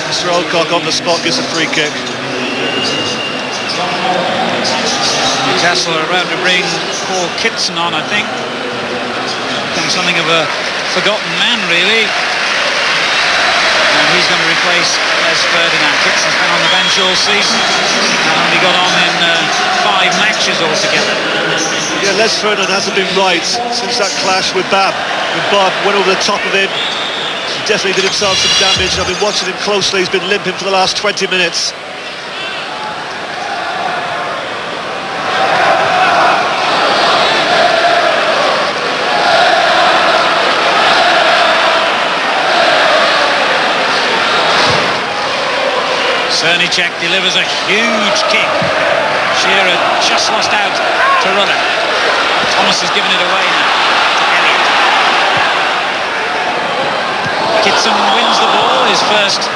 Mr. Alcock on the spot gets a free kick. Newcastle are about to bring Paul Kitson on, I think. Become something of a forgotten man, really. And he's going to replace Les Ferdinand. Kitson's been on the bench all season and only got on in 5 matches altogether. Yeah, Les Ferdinand hasn't been right since that clash with Bab. When Bob went over the top of him, he definitely did himself some damage. I've been watching him closely. He's been limping for the last 20 minutes. Cernicek delivers a huge kick. Shearer just lost out to Ruddock. Thomas has given it away now to Elliott. Kitson wins the ball, his first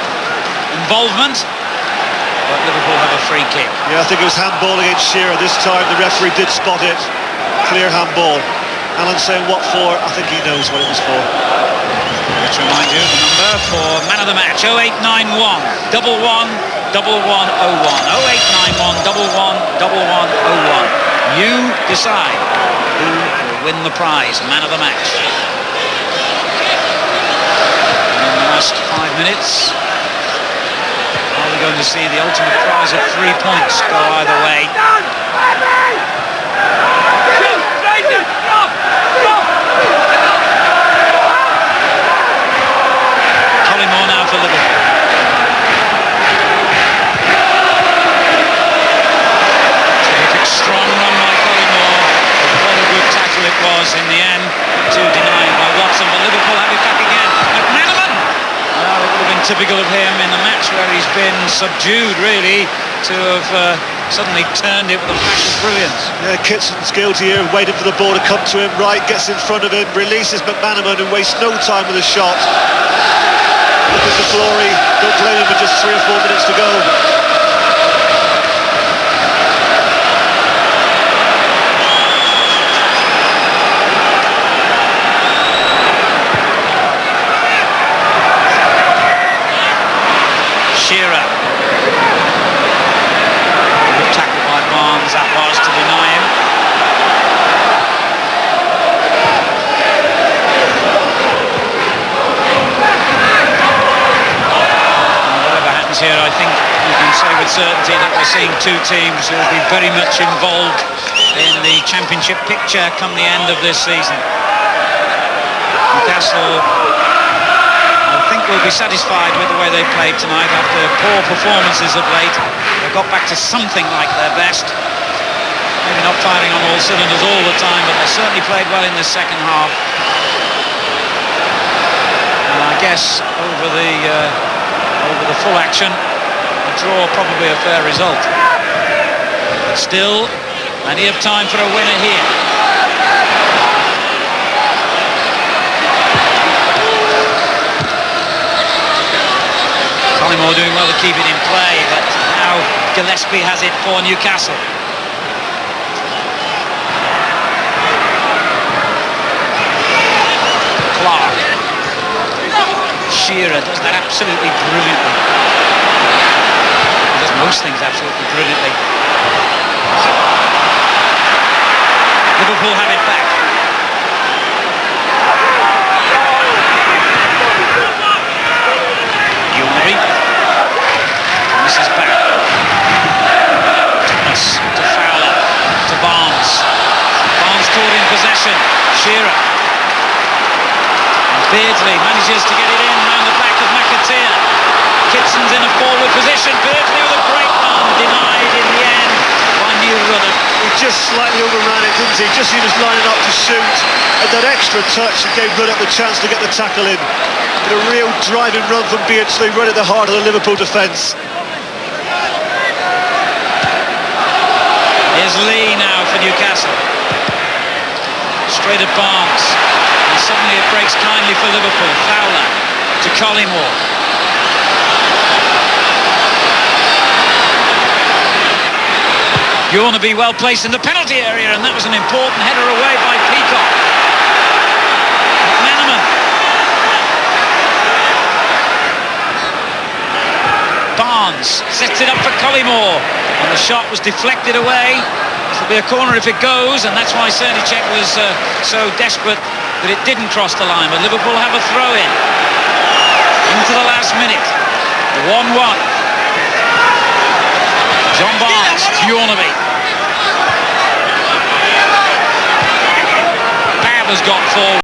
involvement, but Liverpool have a free kick. Yeah, I think it was handball against Shearer this time. The referee did spot it. Clear handball. Alan saying what for? I think he knows what it was for. Let's remind you the number for man of the match: 0891 11 1101. 0891 11 1101. You decide who will win the prize, man of the match. In the last 5 minutes, are we going to see the ultimate prize of 3 points go either way? Collymore now for Liverpool. Terrific strong run by Collymore. What a good tackle it was in the end. Too denied by Watson, but Liverpool have it back again. McManaman! Well, it would have been typical of him in the match where he's been subdued, really, to have suddenly turned it with a flash of brilliance. Yeah, Kitson's guilty here, waiting for the ball to come to him. Right, gets in front of him, releases McManaman, who wastes no time with a shot. Look at the glory. Don't blame him with just 3 or 4 minutes to go. Shearer. Good tackle by Barnes, that was to deny him. Whatever happens here, I think you can say with certainty that we're seeing 2 teams who will be very much involved in the championship picture come the end of this season. Newcastle, I think, will be satisfied with the way they played tonight after poor performances of late. They got back to something like their best. Maybe not firing on all cylinders all the time, but they certainly played well in the second half. And I guess over the full action, a draw probably a fair result. But still, plenty of time for a winner here. Collymore doing well to keep it in play, but now Gillespie has it for Newcastle. Clark. Shearer does that absolutely brilliantly. He does most things absolutely brilliantly. Liverpool have it back. This is back. Thomas to Fowler to Barnes. Barnes caught in possession. Shearer. And Beardsley manages to get it in round the back of McAteer. Kitson's in a forward position. Beardsley with a great run, denied in the end by Neil Ruddock. He just slightly overran it, didn't he? Just he was lining up to shoot. And that extra touch that gave Ruddock the chance to get the tackle in. But a real driving run from Beardsley right at the heart of the Liverpool defence. Here's Lee now for Newcastle. Straight at Barnes. And suddenly it breaks kindly for Liverpool. Fowler to Collymore. Bjornaby well placed in the penalty area, and that was an important header away by Peacock. McManaman. Barnes sets it up for Collymore, and the shot was deflected away. It'll be a corner if it goes, and that's why Cernicek was so desperate that it didn't cross the line. But Liverpool have a throw in into the last minute. 1-1. John Barnes, Bjornaby. Bab has got forward.